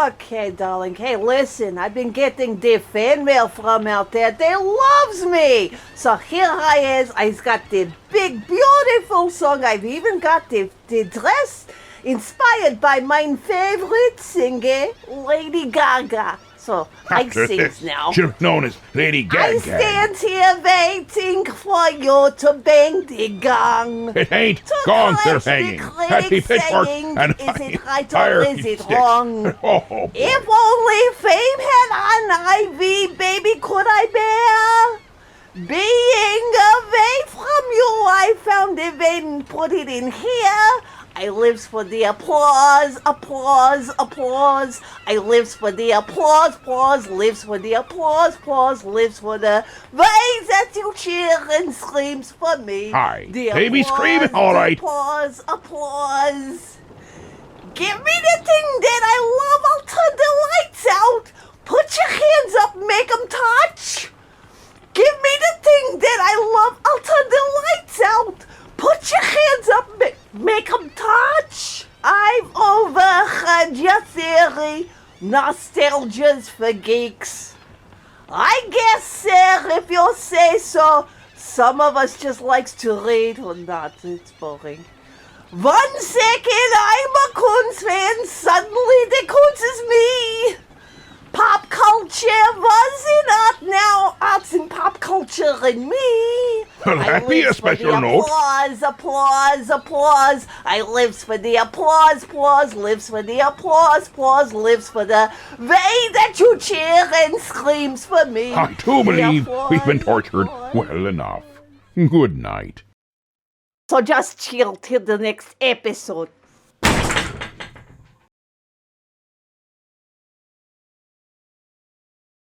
Okay. Okay, darling. Hey, listen, I've been getting the fan mail from out there. They loves me. So here I is. I've got the big, beautiful song. I've even got the dress inspired by my favorite singer, Lady Gaga. So I sings now. Should have known as Lady Gaga. I stand here waiting for you to bang the gong. It ain't gongs they're banging. That's the pitchfork saying, and is it right fire or is it sticks. wrong? Oh, If only fame had an ivy, baby, could I bear? Being away from you, I found a vein, put it in here. I lives for the applause, applause, applause. I lives for the applause, applause, lives for the applause, applause, lives for the ways that you cheer and screams for me. Hi, The baby applause, screaming, all right. Applause, applause. Give me the thing that I love, I'll turn the lights out. Put your hands up, make them touch. Give me the thing that I love, I'll turn the lights out. Put your hands up, make them touch. I've overheard your theory, nostalgia's for geeks. I guess, sir, if you say so, some of us just likes to read or not, it's boring. 1 second, I'm a Kunz fan, suddenly the Kunz is me. Pop culture was in art, now art's in pop culture in me. Well, that'd be a special note. Applause, applause, applause. I lives for the applause, applause, lives for the applause, applause, lives for the way that you cheer and screams for me. I do believe we've been tortured well enough. Good night. So just chill till the next episode.